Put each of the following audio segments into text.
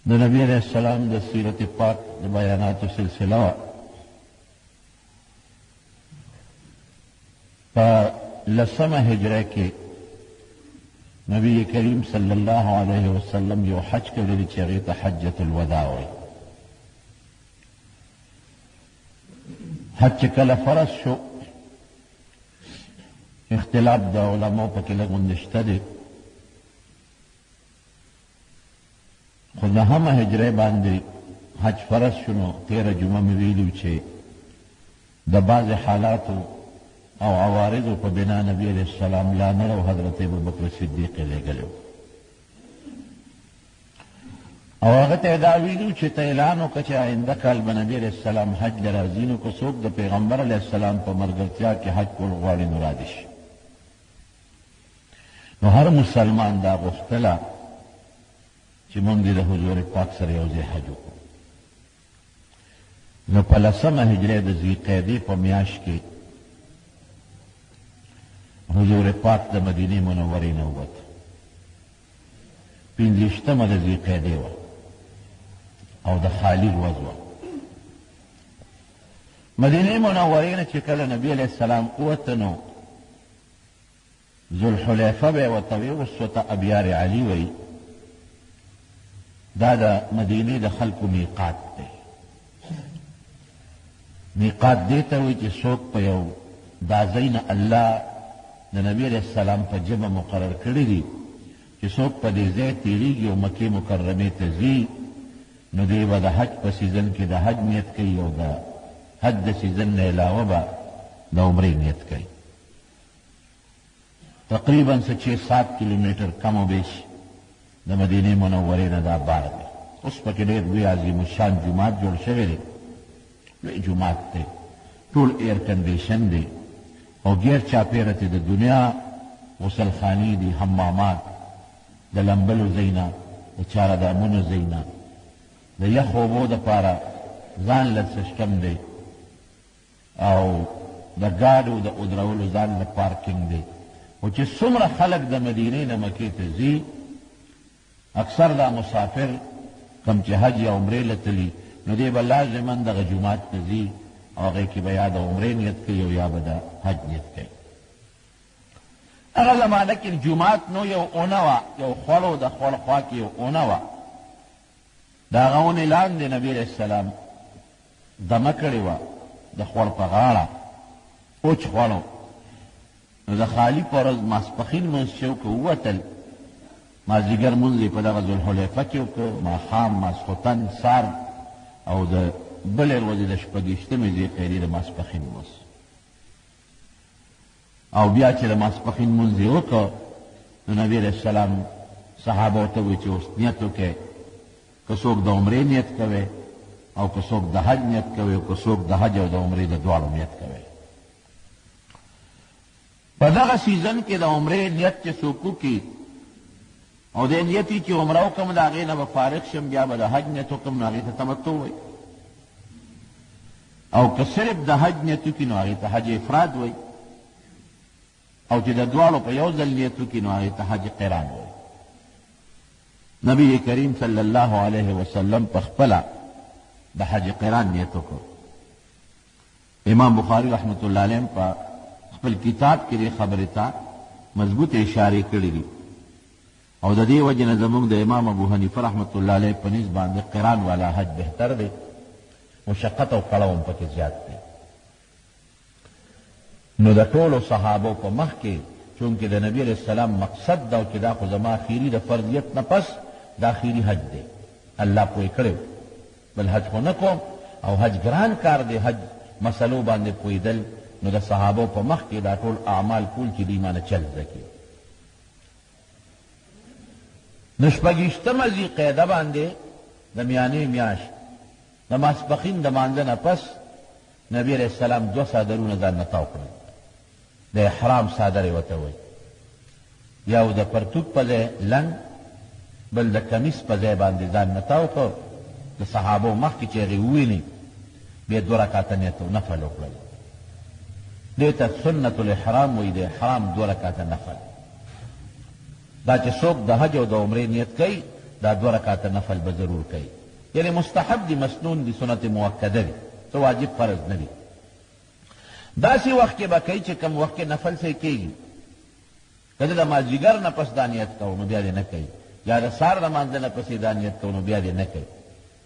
د نبی علیہ السلام د سیرت پاک د بیاناتو سلسله وه. په 10مه هجره کې نبی کریم صلی الله علیه وسلم یو حج کړی دی چې هغې ته حجة الوداع وایي. حج چې کله فرض شو، اختلاف د علماو پکې لږ غوندې شته دی، خو 9مه هجرې باندې حج فرض شو. نو 13 جمعه مې ویلي چې د بعض حالاتو او عوارضو په بنا نبی علیہ السلام لا نړو حضرت ابوبکر صدیق یې لېږلی او هغه ته یې دا ویلي چې ته اعلان وکړه چې آینده کال به نبی علیہ السلام حج له راځي، نو که څوک د پیغمبر علیہ السلام په ملګرتیا کې حج کول غواړي نو رادې شي. نو هر مسلمان دا غوښتله چې موږ د حضور پاک سره یو ځای حج وکړو. نو په 10مه هجرې د ذوالقعدې په میاشت کې حضور پاک د مدینې منورې نه ووت. 15مه د ذوالقعدې وه او د خالي ورځ وه. مدینې منورې نه چې کله نبی علیه السلام ووته، نو ذوالحلیفه به یې ورته ویوست ته ابیار علي وایي. دا د مدینې د خلکو میقات دی. میقات دې ته وایي چې څوک په یو دا ځای نه الله د نبی علیہ السلام په ژبه مقرر کړي دي چې څوک په دې ځای تېرېږي او مکې مکرمې ته ځي، نو دی به د حج په سیزن کې د حج نیت کوي او د حج د سیزن نه علاوه به د عمرې نیت کوي. تقریبا 6-7 کیلومیټر کم و بیش د مدینې منورې نه دا بار دی. اوس پکې ډېر لوی عظیم الشان جومات جوړ شوی دی، لوی جومات دی، ټول ایر کنډیشن دی او غیر چاپیره ته د دنیا غسلخانې دي، حمامات، د لمبلو ځایونه، د چارهدامونو ځایونه، د یخو اوبو دپاره ځان له سیسټم دی او د ګاډو د ودرولو ځان له پارکینګ دی. خو چې څومره خلک د مدینې نه مکې ته ځي، اکثر دا مسافر کم چې حج یا عمرې له تلي، نو دی به لازما دغه جومات ته ځي او هغې کې به یا د عمرې نیت کوي او یا به د حج نیت کوي. هغه زمانه کې جومات نو یو اونه وه، یو خوړو د خوړ خوا کې یو اونه وه. د هغه اونې لاندې نبي علیه السلام دمه کړې وه د خوړ په غاړه، اوچ خوړو. نو د خالي په ورځ ماسپښین مونځ چې وکړو، ووتل، مازدیګر مونځ یې په دغه ذوالحلیفه کې وکړو، ماښام، ماسخوتن، سار او د بلې ورځې د 28مې ذوالقعدې د ماسپښین مونځ. او بیا چې د ماسپښین مونځ یې وکړو، نو نبي علیه السلام صحابه ورته وویل چې اوس نیت وکړئ، که څوک د عمرې نیت کوئ او که څوک د حج نیت کوئ او که څوک د حج او د عمرې د دواړو نیت کوئ. په دغه سیزن کې د عمرې نیت چې څوک وکړي او د نیت چې عمره وکړم د هغې نه به فارغ شم، بیا به د حج نیت وکړم، نو هغې ته تمتع وایي. او که صرف د حج نیت وکړي نو هغې ته حج افراد وایي، او چې د دواړو په یو ځل نیت وکړي نو هغې ته حج قران وایي. نبی کریم صلی الله علیه وسلم په خپله د حج قران نیت وکړ. امام بخاری رحمت الله علیه په خپل کتاب کې دې خبرې ته مضبوط اشارې کړي دي او د دې وجې نه زموږ د امام ابو حنیفه رحمت الله علیه په نسبت باندې قران والا حج بهتر دی، مشقت او کړاو هم پکې زیات دی. نو د ټولو صحابو په مخ کې چونکې د نبی علیہ السلام مقصد دا چې دا خو زما اخیري د فرضیت نه پس دا اخیري حج دی، الله پوی کړی، بل حج خو نه کوم او حج ګران کار دی، حج مسلو باندې پوهېدل. نو د صحابو په مخ کې دا ټول اعمال کول چې دوی مانه چل زده کړي. نو 28مه ذوالقعده باندې د میانې میاشت د ماسپښین د مانځه نه پس نبی علیہ السلام 2 څادرونه ځان نه تاو کړل. د احرام څادر یې ورته وایي، یو د پرتوګ په ځای لنګ، بل د کمیس په ځای باندې ځان نه تاو کړ. د صحابو مخکې چې هغې وویني، بیا 2 رکعته نیت او نفل وکړل. دې ته سنت الاحرام وایي، د احرام 2 رکعته نفل. دا چې څوک د حج او د عمرې نیت کوي، دا 2 رکعته نفل به ضرور کوي. یعنی مستحب دی، مسنون دی، سنت موکده دی، تو واجب فرض نه دی. داسې وخت کې به کوي چې کم وخت کې نفل صحیح کېږي. که د مازدیګر نه پس دا نیت کوو نو بیا دې نه کوي، یا د سهار د لمانځه نه پسې دا نیت کوو نو بیا دې نه کوي.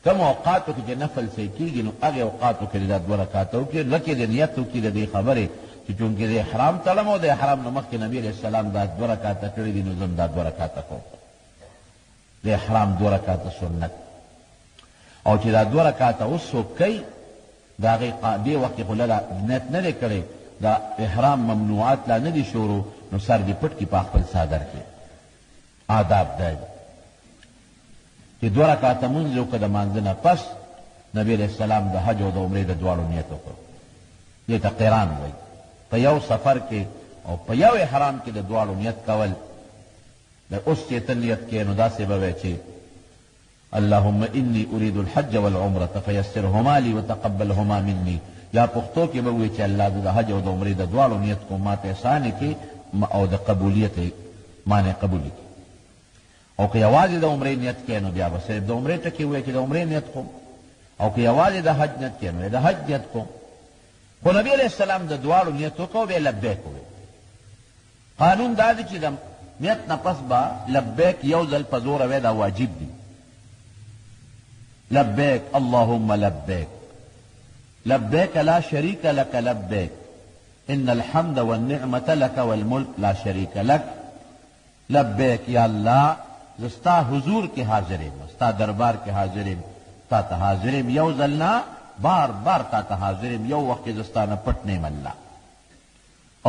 کم اوقاتو کې چې نفل صحیح کېږي نو هغې اوقاتو کې دا 2 رکعته وکړي، لکه د نیت وکړي د دې خبرې چې چونکې د احرام تړم او د احرام نه مخکې نبي علیه السلام دا 2 رکعته کړي دي، نو زه هم دا 2 رکعته کوم. د احرام 2 رکعته سنت. او چې دا 2 رکعته اوس څوک کوي د هغې دې وخت کې خو له نیت نه دی کړی، دا احرام ممنوعات لا نه دي شروع، نو سر دې پټ کړي په خپل څادر کې. آداب دا دي چې 2 رکعته مونځ وکړه د مانځه نه پس، نبي علیه السلام د حج او د عمرې د دواړو نیت وکړو. دې ته قران وایي. په یو سفر کې او په یو احرام کې د دواړو نیت کول. د اوس چې ته نیت کې نو داسې به وایي چې اللهم انی اريد الحج والعمرة فيسرهما لي وتقبلهما مني. یا پښتو کې به وایي چې الله د حج او د عمرې د دواړو نیت کوم، ما ته احسان کړي او د قبولیت معنی قبول کړي. او که یوازې د عمرې نیت کې نو بیا به صرف د عمرې ټکي وایي چې د عمرې نیت کوم، او که یوازې د حج نیت کې نو د حج نیت کوم. خو نبی علیہ السلام د دواړو نیت وکړو، بیا لبیک وویل. قانون دا دی چې د نیت نه پس به لبیک یو ځل په زوره وایي، دا واجب دی. لبیک اللهم لبیک لبیک لا شریک لک لبیک ان الحمد والنعمة لک والملک لا شریک لک. لبیک یا اللہ زستا حضور کے حاضریم، ستا دربار کے حاضریم، تا تا حاضریم یو ځلنا، بار بار تا تا حاضریم، یو وقت زستانه پټنیم اللہ.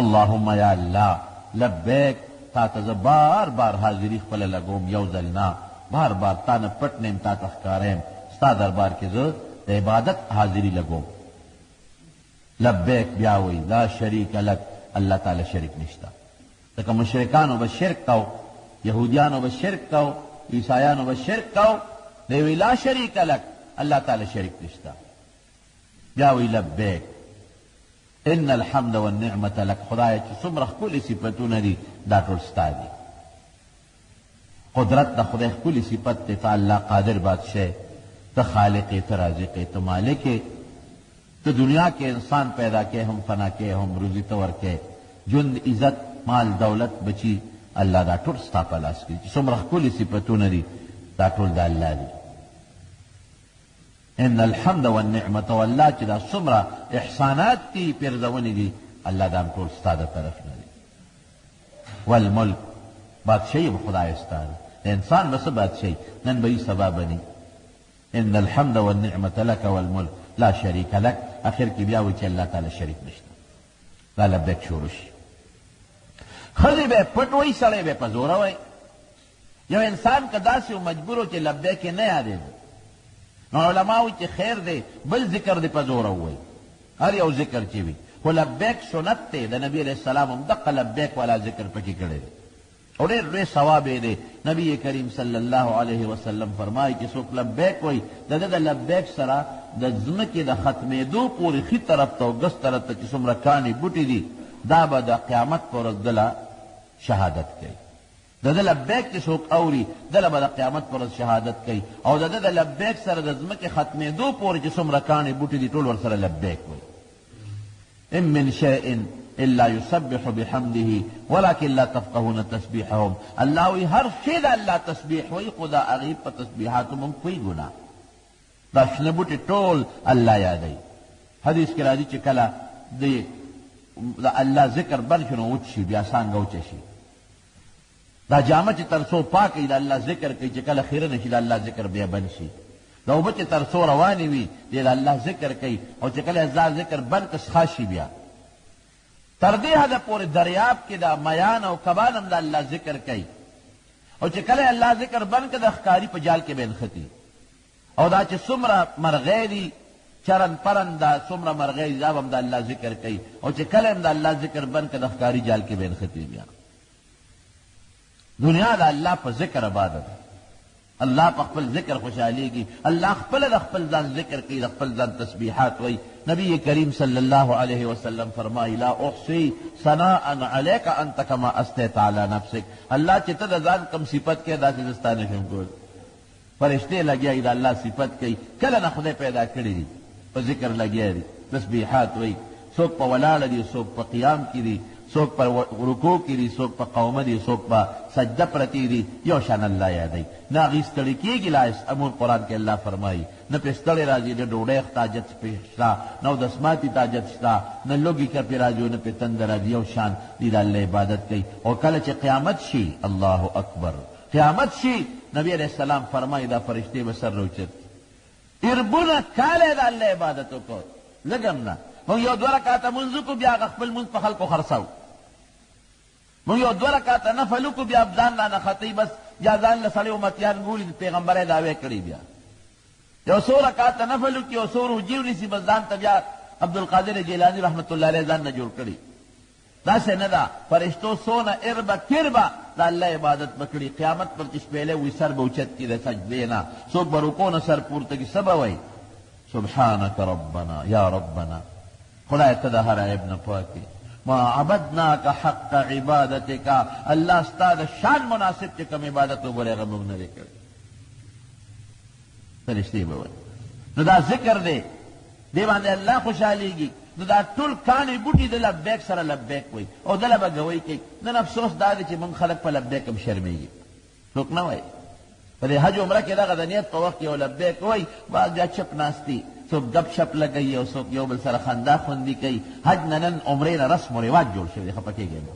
اللهم یا اللہ لبیک تا تا ز بار بار حاضری خپل لګوم، یو ځلنا بار بار تا نه پټنیم، تا تا ښکاریم، ستا دربار کې زه د عبادت حاضری لګوم. لبیک بیا وی لا شریک لک، اللہ تعالی شریک نشتا. لکه مشرکانو به شرک کو، یهودیانو به شرک کو، عیسایانو به شرک کو، دی وی لا شریک لک، اللہ تعالی شریک نشتا. بیا وی لبیک ان الحمد والنعمة لک. خدای چې څومره ښکلي صفتونه دي دا ټول ستا دي. قدرت د خدای ښکلي صفت دی، ته الله قادر بادشاہ، ته خالق، ته رازق، ته مالک، ته دنیا کې انسان پیدا کې هم فنا کې هم روزی ته ورکې، ژوند، عزت، مال، دولت، بچی، الله دا ټول ستا په لاس کې. چې څومره ښکلي صفتونه دي دا ټول د الله دي. ان الحمد والنعمة، والله چې دا څومره احسانات دي، پیرزونې دي، الله دا ټول ستا د طرف نه دي. والملک، بادشاہی به خدای ستا ده، د انسان به څه بادشاہی، نن به یې سبا بني. ان الحمد والنعمة لك والملك لا شریک لک. اخر کې بیا وایي چې الله تعالی شریک نشته. دا لبیک شروع شي. ښځې به پټ وایي، سړی به په زوره وایي. یو انسان که داسې و مجبور و چې لبیک یې نه یادېده، نو علما وایي چې خیر دی بل ذکر دې په زوره ووایي، هر یو ذکر چې وي. خو لبیک سنت دی، د نبي علیه السلام هم دقه لبیک والا ذکر پکې کړی دی او ډېر لوی ثواب یې دی. نبی کریم صلی الله علیه وسلم فرمایي چې څوک لبیک وایي، د ده د لبیک سره د ځمکې د ختمېدو پورې ښي طرف ته او ګس طرف ته چې څومره کاڼي بوټي دي، دا به د قیامت په ورځ دله شهادت کوي. د ده لبیک چې څوک اوري، دله به د قیامت په ورځ شهادت کوي. او د ده د لبیک سره د ځمکې ختمېدو پورې چې څومره کاڼي بوټي دي، ټول ورسره لبیک وایي. ان من شیء الا یسبح بحمده ولکن لا تفقهون تسبیحهم. الله وی هر شی د الله تسبیح وی، خو دا هغې په تسبیحاتو مونږ کوي ګناه. دا شنه بوټي ټول الله یادوي. حدیث کې راځي چې کله د الله ذکر بند شي نو وچ شي، بیا څانګه وچه شي. دا جامه چې تر څو پاکه د الله ذکر کوي، چې کله خیره نشي د الله ذکر بیا بند شي. دا اوبه چې تر څو روانې وي د الله ذکر کوي، او چې کله الله ذکر بند که څښا شي بیا. تر دې حده پورې دریاب کې دا میان او کبان هم د الله ذکر کوي، او چې کله الله ذکر بند که د ښکاري په جال کې به نښتي. او دا چې څومره مرغۍ دي چرن پرن، دا څومره مرغۍ دي دا به هم د الله ذکر کوي، او چې کله هم د الله ذکر بند که د ښکاري جال کې به نښتي بیا. دنیا د الله په ذکر آباده ده. الله په خپل ذکر خوشحالیږي. الله خپله د خپل ځان ذکر کوي، د خپل ځان تسبیحات وایي. نبی کریم صلی الله علیه وسلم فرمایي لا احصی ثناء علیک انت کما اثنیت علی نفسک. الله چې ته د ځان کم صفت کې داسې زه ستا نشم کول. فرشتے لگیا دا اللہ صفت کئی کله نه خدای پیدا کړی دي په ذکر لگیا دي تسبیحات وی څوک په ولاړه دي څوک په قیام کې دي څوک په رکوع کې دي څوک په قومه دي څوک په سجده پرتی دي یو شان الله یادوي نه هغې ستړي کېږي لا امون قرآن کې الله فرمایي نه پرې ستړی راځي نه ډوډۍ حاجت پرې شته نه اودسماتي حاجت شته نه لوږې کپې راځي نه پرې تنده راځي یو شان دي د الله عبادت کوي او کله چې قیامت شي الله اکبر قیامت شي نبی علیہ السلام فرمایي دا فرشتې به سر روچت اربونه کاله د الله عبادت وکړو لږ هم نه مونږ یو دوه رکعته مونځ وکړو بیا هغه خپل مونځ په خلکو خرڅوو مونږ یو دوه رکعته نفل وکړو بیا ځان را نښتئ بس یا ځان له سړی امتیان ګوري د پیغمبرۍ دعوې کړي بیا یو څو رکعته نفل وکړي یو څو روجې ونیسي بس ځان ته بیا عبدالقادر جیلاني رحمت الله علیه ځان نه جوړ کړي داسې نه ده فرشتو څونه اربه کربه د الله عبادت به کړي قیامت پر چې شپېلی وي سر به اوچت کړي د سجدې نه څوک به رکو نه سر پورته کړي څه به وایي سبحانک ربنا یا ربنا خدای ته د هر عیب نه پاکې ما عبدناک حق عبادتک الله ستا د شان مناسب چې کوم عبادت وګورې هغه موږ نه دی کړی فرشتې به وایي نو دا ذکر دی دې باندې الله خوشحالیږي نو دا ټول کاڼې بوټي د لبیک سره لبیک وایي او دله به ګوی کوي نن افسوس دا دی چې موږ خلک په لبیک هم شرمېږي څوک نه وایي په دې حج عمره کې دغه د نیت په وخت یو لبیک وایي بعض بیا چپ ناستي څوک گپ شپ لګوي او څوک یو بل سره خندا خوندي کوي حج نه نن عمرې نه رسم و رواج جوړ شوی دی خفه کېږي نو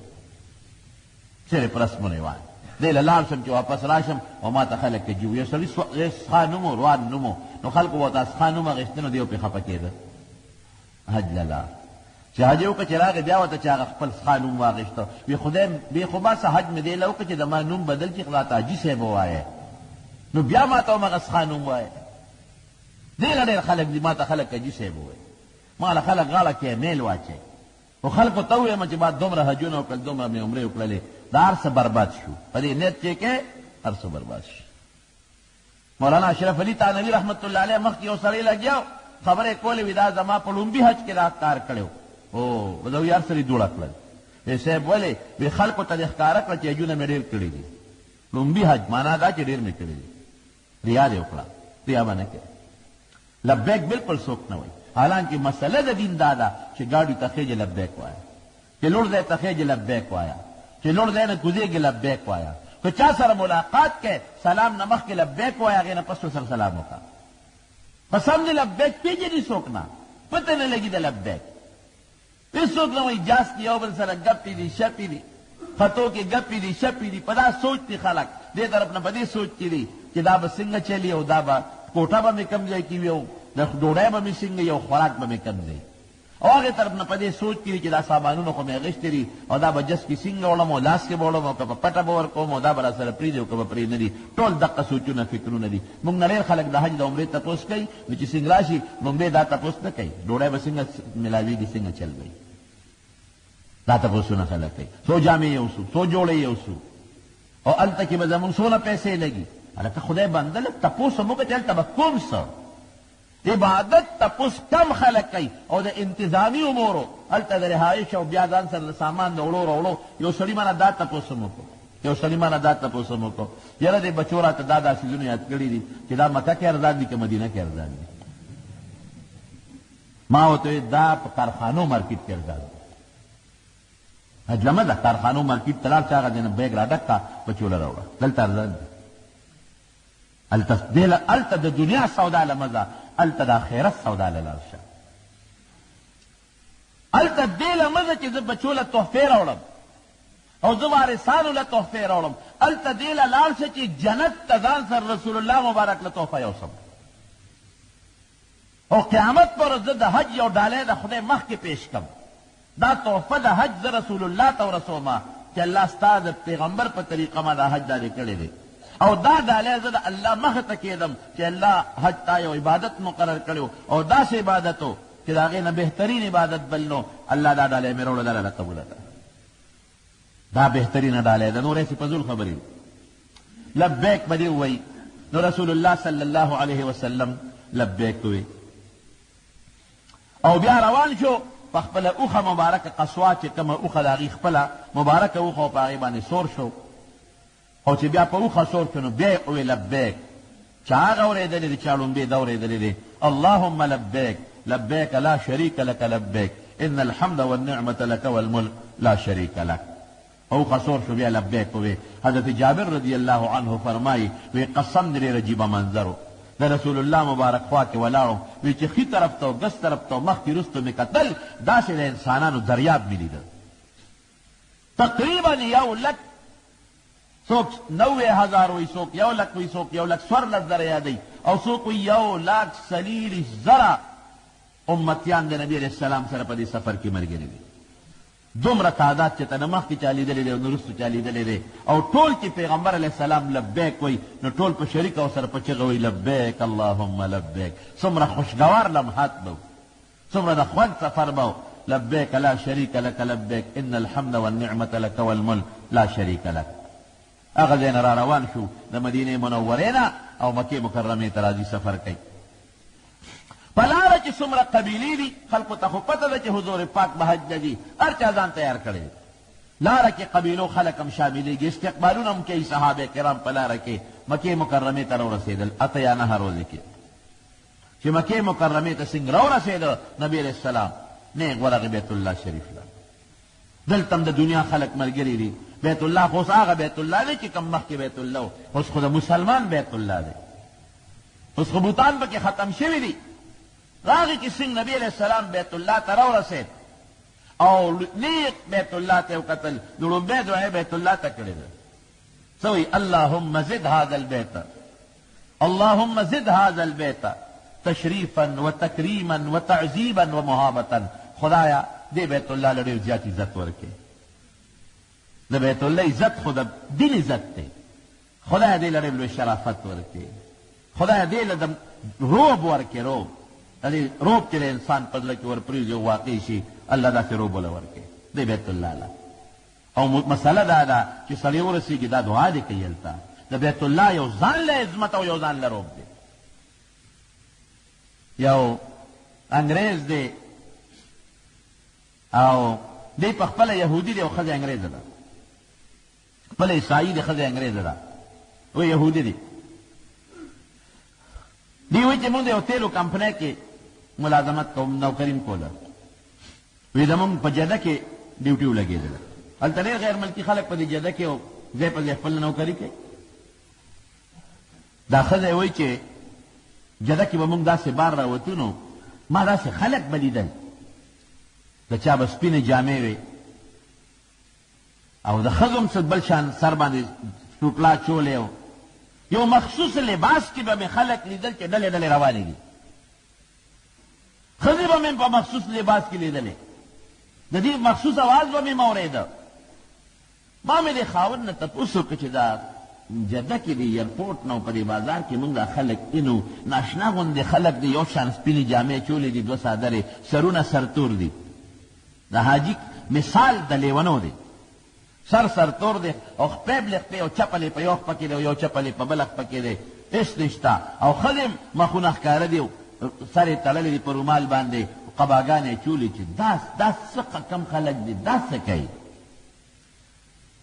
صرف رسم و رواج دی له لاړ شم چې واپس راشم او ما ته خلک کجي یو سړي سخا نوم و روان نوم و نو خلکو به ورته سخا نوم اخېسته نو دی پرې خفه کېده حج له لاړ چې حج یې وکړه چې راغی بیا ورته چې هغه خپل سخا نوم واخېسته وی خدای بې خو ما څه حج مې دی له وکړه چې د ما نوم بدل کړي راته حاجي صاحب ووایه نو بیا ما ته هم هغه سخا نوم وایه دیگه ډېر خلک دي ما ته خلک کجي صاحب ووایي ما له خلک غاړه کې میل واچوي خو خلکو ته ووایم چې ما دومره حجونه وکړل دومره مې عمرې وکړلې دا هر څه برباد شو په دې نیت چې کې هر څه برباد شو مولانا اشرف علي تانوي رحمت الله علیه مخکې یو سړی لګیا خبرې کولې وي دا زما په لومبي حج کې دا کار کړی او به یو هر سړي دوړه کړل وی صاحب ولې وی خلکو ته دې ښکاره کړه چې حجونه مې ډېر کړي دي لومبي حج معنا دا چې ډېر مې کړي دي ریا دې وکړه ریا به نه کوې لبیک بالکل څوک نه وایي حالانکه مسله د دین دا ده چې ګاډي ته خېجې لبیک وایه چې لوړ ځای ته خېجې لبیک وایه چې لوړ ځای نه کوزېږي لبیک وایه که چا سره ملاقات کوې سلام نه مخکې لبیک وایه هغې نه پس سره سلام وکړه قسم دې لبیک پېژني څوک نه پته نه لګي د لبیک هېڅوک نه وایي جاس کې یو بل سره ګپې دي شپې دي خطو کې ګپې دي شپې دي په دا سوچ دي خلک دې طرف نه په دې سوچ کې دي چې دا به څنګه چلي او دا به کوټه به مې کم ځای کې وي او د ډوډۍ به مې څنګه یو خوراک به مې کم ځای او هغې طرف نه په دې سوچ کې وي چې دا سامانونه خو مې اخېستې دي او دا به جس کې څنګه وړم او لاس کې به وړم او که په پټه به ورکوم او دا به را سره پرېږدي او که به پرې نه دي ټول دقه سوچونه فکرونه دي موږ نه ډېر خلک د حج د عمرې تپوس کوي نو چې څنګه راشي لومبۍ دا تپوس نه کوي ډوډۍ به څنګه ملاوېږي څنګه چل وي دا تپوسونه خلک کوي څو جامې یوسو څو جوړې یوسو او هلته کې به زمونږ څونه پیسې لګي هلکه خدای بنده لږ تپوس هم وکړه چې هلته به کوم څه عبادت تپوس کم خلک کوي او د انتظامي امورو هلته د رهایش او بیا ځان سره د سامان د وړو راوړو یو سړي مانه دا تپوس هم وکړو یو سړي مانه دا تپوس هم وکړو یاره دې بچو راته دا څیزونه یاد کړي دي چې دا مکه کې ارزان دي که مدینه کې ارزان دي ما ورته دا په کارخانو مارکیټ کې ارزان دي اجلمه ده کارخانو مارکیټ ته لاړ چې هغه دې نه بیګ را ډک کړه بچو له راوړه دلته ارزان دي هلته د دنیا سودا له مزه هلته د آخرت سودا له لاړ شه هلته دې له مزه چې زه بچو له تحفې راوړم او زه وارثانو له تحفې راوړم هلته دې له لاړ شه چې جنت ته ځان سره رسول الله مبارک له تحفه یوسم او قیامت پر زه د حج یو ډالۍ د خدای مخکې پیش کړم دا تحفه د حج زه رسول الله ته ورسومه چې الله ستا د پیغمبر په طریقه ما دا حج دادې کړی دی او دا ډالۍ زه د الله مخې ته کېدم چې الله حج تا یو عبادت مقرر کړی او داسې عبادت و چې د هغې نه بهترین عبادت بل نو الله دا ډالۍ مې راوړه دا قبوله کړه دا بهترینه ډالۍ ده نور هسې فضول خبرې لبیک به دې ووایي نو رسول الله صلی الله علیه وسلم لبیک وی او بیا روان شو په خپله اوښه مبارکه قصوا چې کومه اوښه د هغې خپله مبارکه اوښه و په هغې باندې سور شو او چې بیا په اوښه سور شو نو بیا یې ووی لبیک چا هغه اورېدلې دي چا لومبې ده اورېدلې دي اللهم لبیک لبیک لا شریک لک لبیک ان الحمد والنعمة لك والملک لا شریک لک. او خسور شو بیا لبیک وی. حضرت جابر رضی اللہ عنہ فرمائی وی قسم دې عجیبه منظرو د رسول الله مبارک خوا کې ولاړو وی چې ښي طرف ته ګس طرف ته مخکې رستو مې کتل داسې د انسانانو دریاب مې لیده تقریبا یو لک څوک 90,000 وی څوک 1 لک وی څوک 1,14,000 یادوي او څوک 1,40,000 امتیان د نبی علیہ السلام سره په دې سفر کې ملګري دي. دومره تعداد چې ته نه مخکې چا لیدلی دی او نه وروستو چا لیدلی دی او ټول چې پیغمبر علیه السلام لبیک وی نو ټول په شریک او سره په چغه وی لبیک اللهم لبیک. څومره خوشګوار لمحات به څومره د خوند سفر به لبیک لا شریک لک لبیک ان الحمد والنعمة لك والملک لا شریک لک. هغه ځای نه را روان شو د مدینې منورې نه او مکې مکرمې ته راځي سفر کوي. په لاره کې څومره قبیلې دي خلکو ته خو پته ده چې حضور پاک به حج ته ځي هر چا ځان تیار کړی دی. لاره کې قبیلو خلک هم شاملېږي استقبالونه هم کوي صحابه کرام په لاره کې مکې مکرمې ته راورسېدل 8 یا 9 ورځې کې چې مکې مکرمې ته څنګه راورسېده نبي علیه السلام نیغ ورغې بیت الله شریف له. دلته هم د دنیا خلک ملګري دي. بیت الله خو اوس هغه بیت الله دی چې کوم مخکې بیت الله و اوس خو د مسلمان بیت الله دی. اوس خو بوتان پکې ختم شوي دي. راغی چې څنګه نبی علیہ السلام بیت الله ته راورسېد او نیغ بیت الله ته وکتل نو لومبۍ دعا بیت الله ته کړې ده څه وایي اللهم زد هذا البیت اللهم زد هذا البیت تشریفا وتکریما وتعذیبا ومهابة. خدایا دې بیت الله له ډېر زیات عزت ورکړې. د بیت الله عزت خو د دین عزت دی. خدایا دې له ډېر لوی شرافت ورکړې. خدایا دې له روب ورکړې روب روب چې د انسان په زړه کې ورپرېږي او واقع شي الله داسې روب وله ورکړي د بیت الله له. او مسله دا ده چې سړی ورسېږي دا دعا دې کوي هلته د بیت الله یو ځان له عظمت او یو ځان له روب دی. یو انګریز دی او دی په خپله یهودي دی او ښځه انګریزه ده خپله عیسایي دی ښځه انګریزه ده و یهودي دی. دی وایي چې مونږ د یو تیلو کمپنۍ کې ملازمت کوم نوکریم کوله وی زمونږ په جده کې ډیوټي ولګېدله هلته ډېر غیر ملکي خلک په دې جده کې او ځای په ځای خپل نوکري کوي. دا ښځه یې وایي چې جده کې به مونږ داسې بار راوتو نو ما داسې خلک به لیدل د چا به سپینې جامې وې او د ښځو هم څه بل شان سر باندې ټوټلا چولې و یو مخصوص لباس کې به مې خلک لیدل چې ډلې ډلې روانې دي. ښځې به مې په مخصوص لباس کې لیدلې د دې مخصوص اواز به مې اورېده. ما مې د خاوند نه تپوس وکړه چې دا جده کې د ایرپورټ نه په دې بازار کې مونږ دا خلک اینو ناشنا غوندې خلک دي یو شان سپینې جامې چولې دي 2 څادرې سرونه سرتور دي. د حاجي مثال د لیونو دی سر تور دی او خپې بلې او چپلې په یو خپه کې دی او یو چپلې په بله خپه کې دی هېڅ نشته او ښځې مخونه ښکاره دي سر یې تړلې دي په رومال باندې قباګانې یې چولې چې دا څه کم خلک دي دا څه کوي.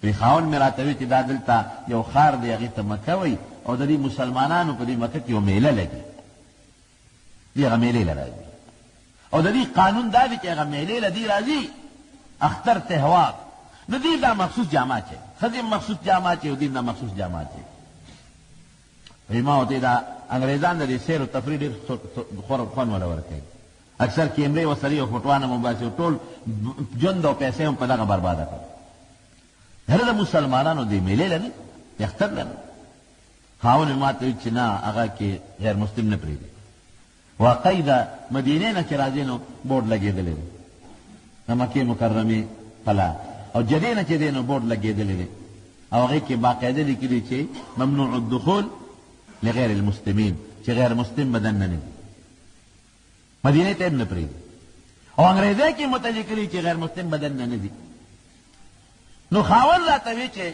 وی خاوند مې راته وی چې دا دلته یو ښار دی هغې ته مکه وی او د دې مسلمانانو په دې مکه کې یو میله لګي دې هغه میلې له راځي او د دې قانون دا دی چې هغه میلې له دې راځي اختر تهوار نو دې دا مخصوص جامه چې ښځې مخصوص جامه چې او دې دا مخصوص جامه چې وی ما ورته دا انګریزان د دې سیر و تفریح ډېر خوند وله ورکوي. اکثر کیمرې ورسره یو فوټوان هم وباسي او ټول ژوند او پیسې هم په دغه برباده کړي. هره د مسلمانانو دې میلې له نه اختر له نه خاوند مې ما ته ویل چې نه هغه کې غیر مسلم نه پرېږدي. واقعي د مدینې نه چې راځي نو بورډ لګېدلی دی د مکې مکرمې په لار او جدې نه چې دی نو بورډ لګېدلی دی او هغې کې باقاعده لیکلي چې ممنوع الدخول لغیر المسلمین چې غیر مسلم بدن نه دي مدینې ته هم نه پرېږدي او انګریزۍ کې مته لیکلي چې غیر مسلم بدن نه دي. نو خاوند راته وی چې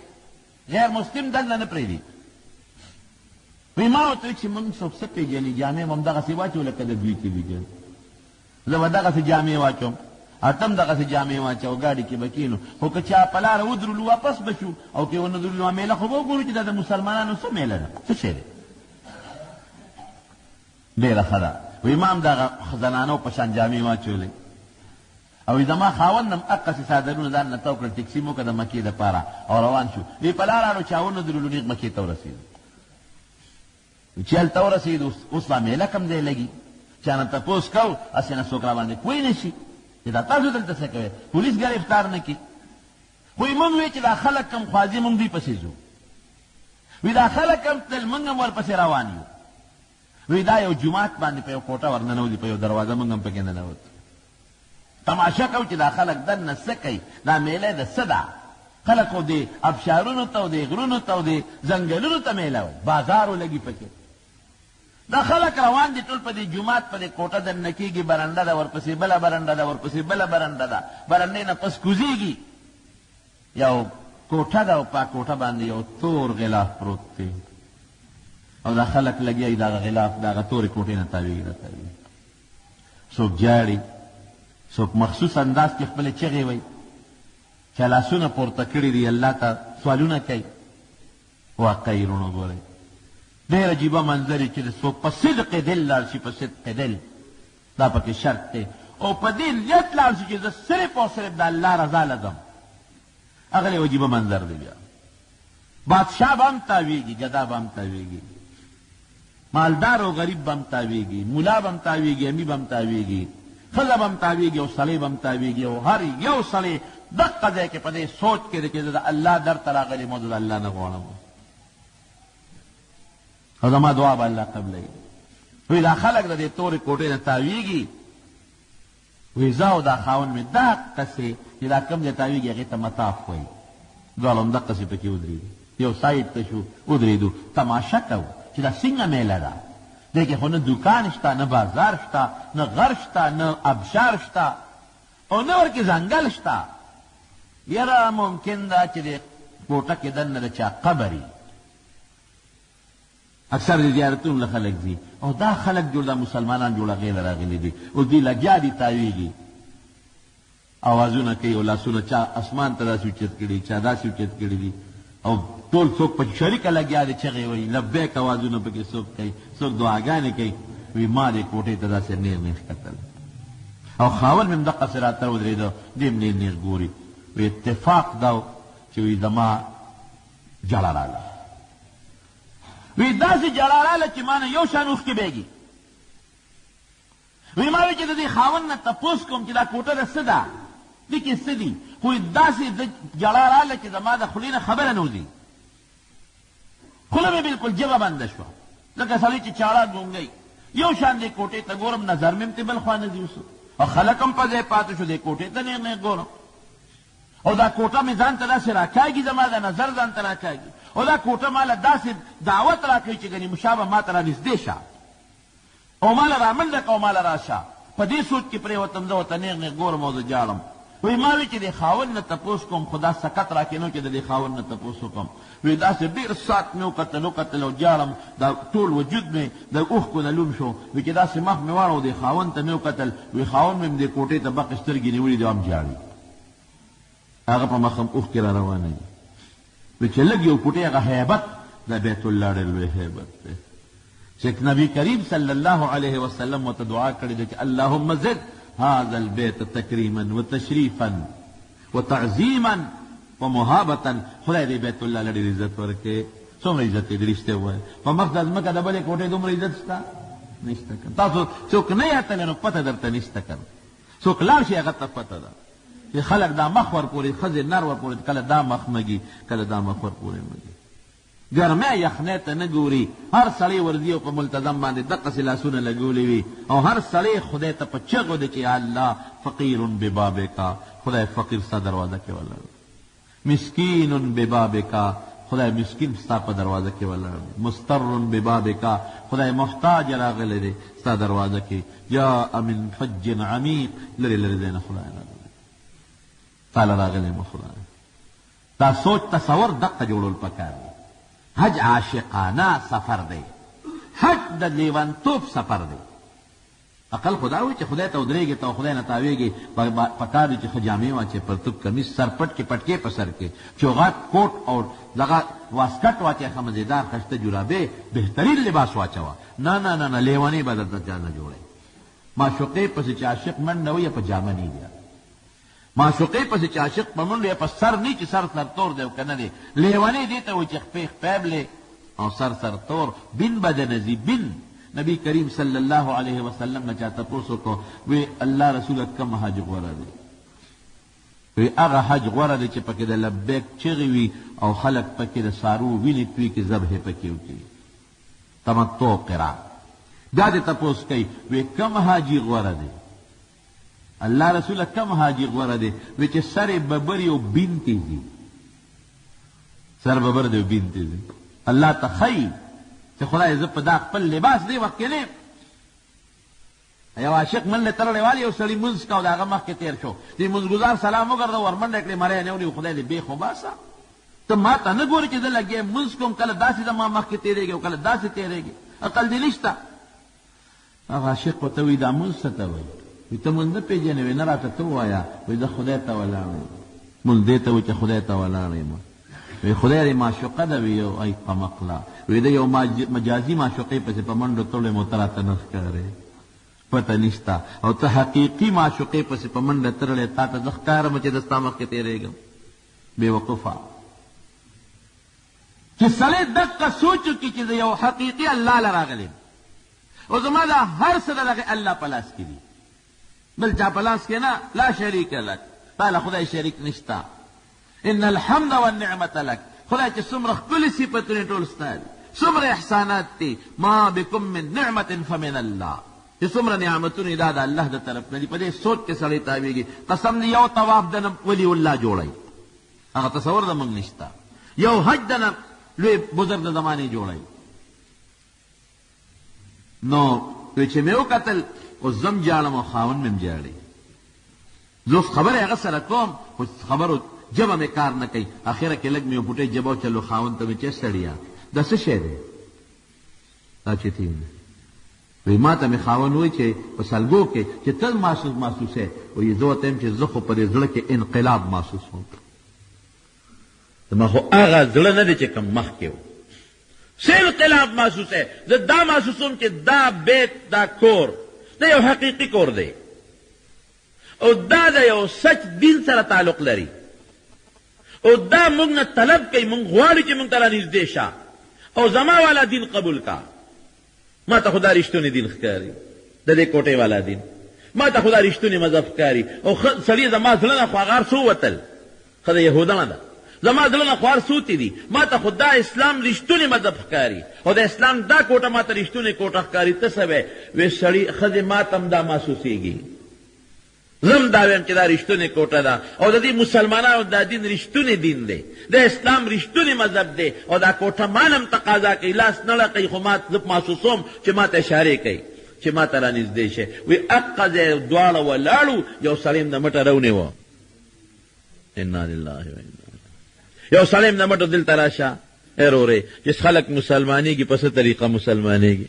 غیر مسلم دلته نه پرېږدي. وی ما ورته وی چې موږ څوک څه پېژني جامې مو همدغسې واچو لکه د دوی کې لیکل زه به دغسې جامې واچوم اتم دغسې جامې واچو ګاډي کې به کښېنو خو که چا په لاره ودرولو واپس به شو او که ونه درولو میله خو به وګورو چې دا د مسلمانانو څه میله ده څه شی دی ډېره ښه ده. وایي ما هم دغه زنانو په شان جامې واچولې او زما خاوند هم هغسې څادرونه ځان نه تو کړل، ټکسي مو کړه د مکې دپاره او روان شو. وی په لاره اړو چا ونه درلو نیغ مکې ته ورسېدو. چې هلته ورسېدو اوس به میله کم ځای لګي، چا نه تپوس کو هسې نه څوک راباندې پوه نه شي چې دا تاسو دلته څه کوئ، پولیس ګرفتار نه کړي. خو موږ وی چې دا خلک کم خوازي موږ دوی پسې ځو. وی دا خلک کم تل موږ هم ورپسې روان یو. وی دا یو جومات باندې په یو کوټه ورننوځي، په یو دروازه موږ هم پکې ننوځو. تماشه کوو چې دا خلک دننه څه کوي، دا میله د څه ده. خلک خو دې ابشارونو ته او دې غرونو ته او دې ځنګلونو ته میله وایي، بازار ولګي پکې. دا خلک روان دي ټول په دې جومات په دې کوټه دننه کېږي، برنډه ده ورپسې بله برنډه ده ورپسې بله برنډه ده، برنډې نه پس کوزېږي. یو کوټه ده او په کوټه باندې یو تور غلاف پروت دی او دا خلک لګیا دغه غلاف دغه تورې کوټې نه تاویږي راتاویږي. څوک جاړي، څوک مخصوص انداز کې خپلې چغې وایي، چا لاسونه پورته کړي دي الله ته سوالونه کوي. واقعي وروڼو ګورئ ډېر عجیبه منظر چې څوک په صدق دل لاړ شي، په صدق دل دا پکې شرط دی، او په دې نیت لاړ شي چې زه صرف او صرف د الله رضا لځم. هغه یو عجیبه منظر دی. بیا بادشاه به هم تاویږي، ګدا به هم تاویږي، مالدار او غریب به هم تاویږي، ملا به هم تاویږي، امي به هم تاویږي، ښځه به هم تاویږي او سړی به هم تاویږي. او هر یو سړی دقه ځای کې په دې سوچ کې دی چې زه د الله در ته راغلی مو، زه د الله نه غواړم او زما دعا به الله قبلوي. وی دا خلک د دې تورې کوټې نه تاویږي. وی زه او دا خاوند مې دقسې چې دا کوم ځای تاویږي هغې ته مطاف وایي، دواړه هم دقسې پکې ودرېدو، یو سایډ ته شو ودرېدو، تماشه کوو چې دا څنګه میله ده. دې کې خو نه دوکان شته، نه بازار شته، نه غر شته، نه ابشار شته او نه ورکې ځنګل شته. یاره ممکن ده چې دې کوټه کې دننه د چا قبر وي. اکثر د زیارتونو له خلک ځي او دا خلک جوړ دا مسلمانان جوړه غیله راغلي دي او دوی لګیا دي تاویږي، اوازونه کوي او لاسونه چا اسمان ته داسې اوچت کړي، چا داسې اوچت کړي دي او ټول څوک په شریکه لګیا دي، چغې وایي، لبیک اوازونه پکې څوک کوي، څوک دعاګانې کوي. وی ما دې کوټې ته داسې نیغ نیغ کتل او خاوند مې هم دقسې راته ودرېده، دې هم نیغ نیغ ګوري. وی اتفاق دا چې وی زما جړه راغله. وی داسې جړه راغله چې ما نه یو شان اوښکې بهېږي. وی ما وی چې د دې خاوند نه تپوس کوم چې دا کوټه د څه ده، دې کې څه دي، خو داسې جړه راغله چې زما د خولې نه خبره نه وځي. خوله مې بلکل ژبه بنده شوه، لکه سړی چې چاړه ګونګی. یو شان دې کوټې ته ګورم، نظر مې هم ته بل خوا نه ځي اوس، او خلک هم په ځای پاتې شو، دې کوټې ته نیغ نیغ ګورم او دا کوټه مې ځان ته داسې راکاږي، زما د نظر ځان ته راکاږي او دا کوټه ماله داسې دعوت راکوي چې ګنې مشابه ما ته رانږدې شه او ماله رامنډه که او ماله راشه. په دې سوچ کې پرېوتم، زه ورته نیغ نیغ ګورم او زه جاړم. وی ما وی چې د خاوند نه تپوس کوم، خو دا سکت راکې نو چې د دې خاوند نه تپوس وکړم. وی داسې ډېر ساعت مې وکتل او جاړم، دا ټول وجود مې د اوښکو نه لوند شو. وی چې داسې مخ مې واړو، د خاوند ته مې وکتل، وی خاوند مې دې کوټې ته بقې سترګې نیولې دي او هم جاړي، هغه په مخ هم اوښکې را روانې دي. وی چې لږ یو کوټې هغه هیبت د بیت الله ډېر لوی هیبت دی چې نبي کریم صلی الله علیه وسلم ورته دعا کړې ده چې اللهم زد هذا البيت تکریما وتشریفا وتعظیما ومهابتا. خدای دې بیت الله له ډېر عزت ورکړي. څومره عزت یې درشته ووایه، په مخ د ځمکه د بلې کوټې دومره عزت شته نشته. که تاسو څوک نه یاتلی نو پته درته نشته، که څوک لاړ شي هغه ته پته ده چې خلک دا مخ ورپورې، ښځې نر ورپورې، کله دا مخ مږي، کله دا مخ ورپورې مږي. ګرمۍ یخنۍ ته نه ګوري، هر سړی ورځي او په ملتظم باندې دقسې لاسونه لګولي وي او هر سړی خدای ته په چغو دی چې الله فقیر ببابکا، خدای فقیر ستا دروازه کې ولاړ، مسکین ببابکا، خدای مسکین ستا په دروازه کې ولاړ، مضطر ببابکا، خدای محتاج راغلی دی ستا دروازه کې، جاء من فج عمیق، لرې لرې ځای نه خدای راغلی تاله راغلی مو خدای. دا سوچ تصور دقه جوړول پکار دی. حج عاشقانه سفر دی، حج د لیونتوب سفر دی. عقل خدا وي چې خدای ته ودرېږي ته خدای نه تاویږي پکار دي چې ښه جامې واچې پرتوب کمیس سر پټ کې پټکې په سر کې چوغات کوټ او دغه واسکټ واچې ښه مزېدار خشته جرابې بهترین لباس واچوه. نه نه نه نه لیونۍ به درته چا نه جوړی. معشوقې پسې چې عاشق منډه وي یا په جامه نه بیا معشوقې پسې چې عاشق په منډه یا په سر نه چې سر سرتور دی او که نه دی لیونۍ دې ته وایي چې خپې خپیبلې او سر سرتور بین بدنزي بین. نبی کریم صلی اللہ علیہ وسلم نے چاہتا پوسو کو وی اللہ رسول کم حج غورا دی وی اغا حج غورا دی چی پکی دا لبیک چغی وی او خلق پکی دا سارو وینی توی کی ذبح پکی ہوتی تمتو قرآن دا دی تپوس کئی وی کم حاجی غورا دی اللہ رسول کم حاجی غورا دی وی چی سر ببری و بین تیزی سر ببر دی و بین تیزی اللہ تخیل چې خدای زه په دا خپل لباس دی وخت کې نه یو عاشق من له تړلی والی یو سړي مونځ کا او د هغه مخکې تېر شو دې مونځګزار سلام وګرځه ورمنډه کړې مری نه ونیو خدای دې بیخ وباسه ته ما ته نه ګورې چې زه لګیا مونځ کوم کله داسې زما مخکې تېرېږي او کله داسې تېرېږي عقل دې نشته. هغه عاشق ورته وایي دا مونځ څه ته وایي وایي ته مونځ نه پېژنې وایي نه راته ته ووایه وایي زه خدای ته ولاړ یم مونځ دې ته وایي چې خدای ته ولاړ یم وی خدای دې معشوقه ده وی یو ای قمقله وی د یو مجازي معشوقې پسې په منډو تړلی مو ته راته نه ښکارې پته نشته او ته حقیقي معشوقې پسې په منډه تړلی تا ته زه ښکارم چې د ستا مخکې تېرېږم بېوقوفه چې سړی دقه سوچ وکړي چې د یو حقیقي الله له راغلی او زما دا هر څه د دغه الله په لاس کې دي بل چا په لاس کې نه لا شریک لک تا له خدای شریک نشته ان الحمد والنعمت لك خدای چې څومره ښکلي صفتونه ټول ستا دي څومره احسانات دي ما بكم من نعمت فمن الله چې څومره نعمتونه دا د الله د طرف نه دي په دې سوچ کې سړی تاویږي قسم دی یو طواف دنه ولي الله جوړی هغه تصور د موږ نشته یو حج دنه لوی بزرګ د زمانې جوړی نو چې مې وکتل اوس زم جاړم او خاوند مې هم جاړي زه اوس خبرې هغه سره کوم خو خبرو جبه میں کار نہ کئی آخر کے لگ میں پٹے جبو چلو خاون تو چه سڑیا دا څه شی دی دا چې تھی وی ما ته مې خاون وی چې په سلګو کې چې تل محسوسه وی زه ته چې زه خو پر زړه کې انقلاب محسوس وم ما خو هغه زړه نه دی چې کوم مخ کې و څه انقلاب محسوسه زه دا محسوسوم چې دا بیت دا کور دا یو حقیقي کور دی او دا د یو سچ دین سره تعلق لري او دا مونږ نه طلب کوي مونږ غواړو چې مونږ ته رانږدې شه او زما والا دین قبول کا ما ته خو دا رښتونی دین ښکاري د دې کوټې والا دین ما ته خو دا رښتونی مذهب ښکاري او سړي زما زړه نه خو هغه هر څه ووتل ښه د یهودانه ده زما زړه نه خو هر څه وتي دي ما ته خو دا اسلام رښتونی مذهب ښکاري او د اسلام دا کوټه ما ته رښتونی کوټه ښکاري ته څه وی وی سړي ښځې ما ته هم دا محسوسېږي زم دا ویم چې دا رښتونې کوټه ده او د دې مسلمانانو دا دین رښتونی دین دی د اسلام رښتونی مذهب دی او دا کوټه مانم تقاضا کوي لاس نه لقوي خو ما زه محسوسوم چې ما ته اشارې کوي چې ما ته رانږدې شي وی اقه ځای دواړه ولاړو یو سړی م د مټه رونیوه انا لله و انا یو سړی م د مټه دلته راشه ای رورې چې خلک مسلمانېږي په څه طریقه مسلمانېږي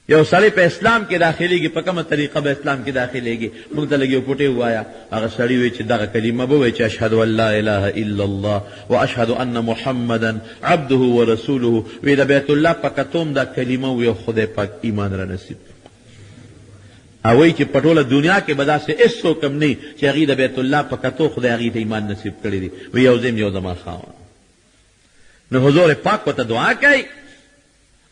یو سړی په اسلام کې داخلېږي په کومه طریقه به اسلام کې داخلېږي موږ ته لږ یو پوټې ووایه هغه سړي وایي چې دغه کلمه به وایي چې اشهد ان لا اله الا الله واشهد ان محمدا عبده ورسوله وی د بیت الله په کتوم دا کلمه وی خدای پاک ایمان را نصیب او وایي چې په ټوله دنیا کې به داسې هېڅوک هم نه چې هغې د بیت الله په کتو خدای هغې ته ایمان نصیب کړی دی وی یو ځیم یو زما خاوند نو حضور پاک ورته دعا کوي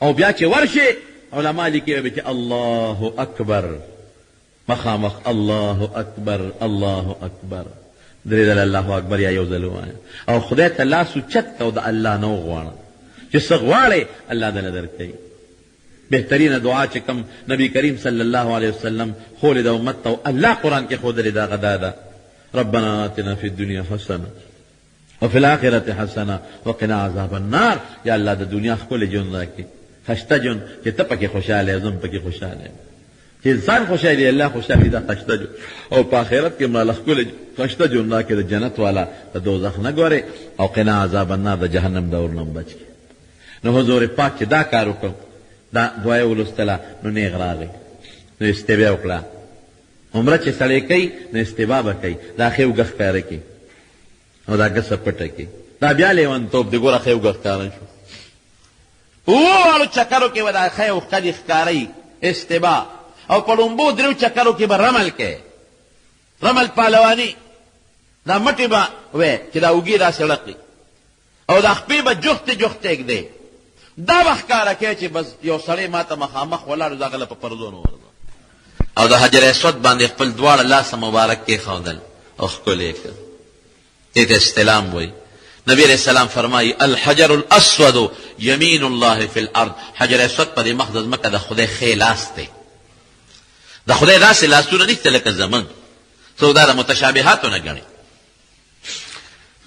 او بیا چې ورشي علماء لیکي وي چې الله اکبر مخامخ الله اکبر الله اکبر درې ځله الله اکبر یا یو ځل ووایه او خدای ته لاس اوچت که او د الله نه وغواړه چې څه غواړې الله دله درکوي بهترینه دعا چې کوم نبی کریم صلی الله علیه وسلم ښولې د امت ته الله قرآن کې ښودلې د هغه دا ده ربنا آتنا فی الدنیا حسنه وفي الآخرة حسنه وقنا عذاب النار یا الله د دنیا ښکلی ژوند راکړي خشته جون چې ته پکې خوشحاله یې زم پکې خوشحاله یم چې انسان خوشحالي الله خوشحالي دا خشته جون او په آخرت کې ماله ښکلی خشته جون راکړي د جنت والا د دوزخ نه ګورې او قنا عذاب النار د جهنم د اور نه هم بچ کړي نو حضور پاک چې دا کار وکړ دا دعا یې ولوستله نو نیغ راغی نو استبا وکړه. عمره چې سړی کوي نو استبا به کوي، دا ښې اوږه ښکاره کړي او دا ګسه پټه کړي. دا بیا لیونتوب دی. ګوره ښې اوږه ښکاره شو. اووالو چکرو کې به دا ښې اوښکه دې ښکارئ استبا، او په لومبو درېو چکرو کې به رمل کوي، رمل پهلواني. دا مټې به وی چې دا اوږې داسې ړقي او دا خپې به جوختې جوختې ږدې. دا به ښکاره کوي چې بس یو سړی ما ته مخامخ ولاړ د هغه له په پردو نه ورځه، او د حجر اسود باندې خپل دواړه لاس مبارک کېښودل او ښکلې کړ. دې ته استلام وایي. نبی علیہ السلام فرمایي الحجر الاسود یمین الله فی الارض. حجر اسود په دې مخ د ځمکه د خدای ښی لاس دی. د خدای داسې لاسونه نشته لکه زمن، څوک دا د متشابهاتو نه ګڼي.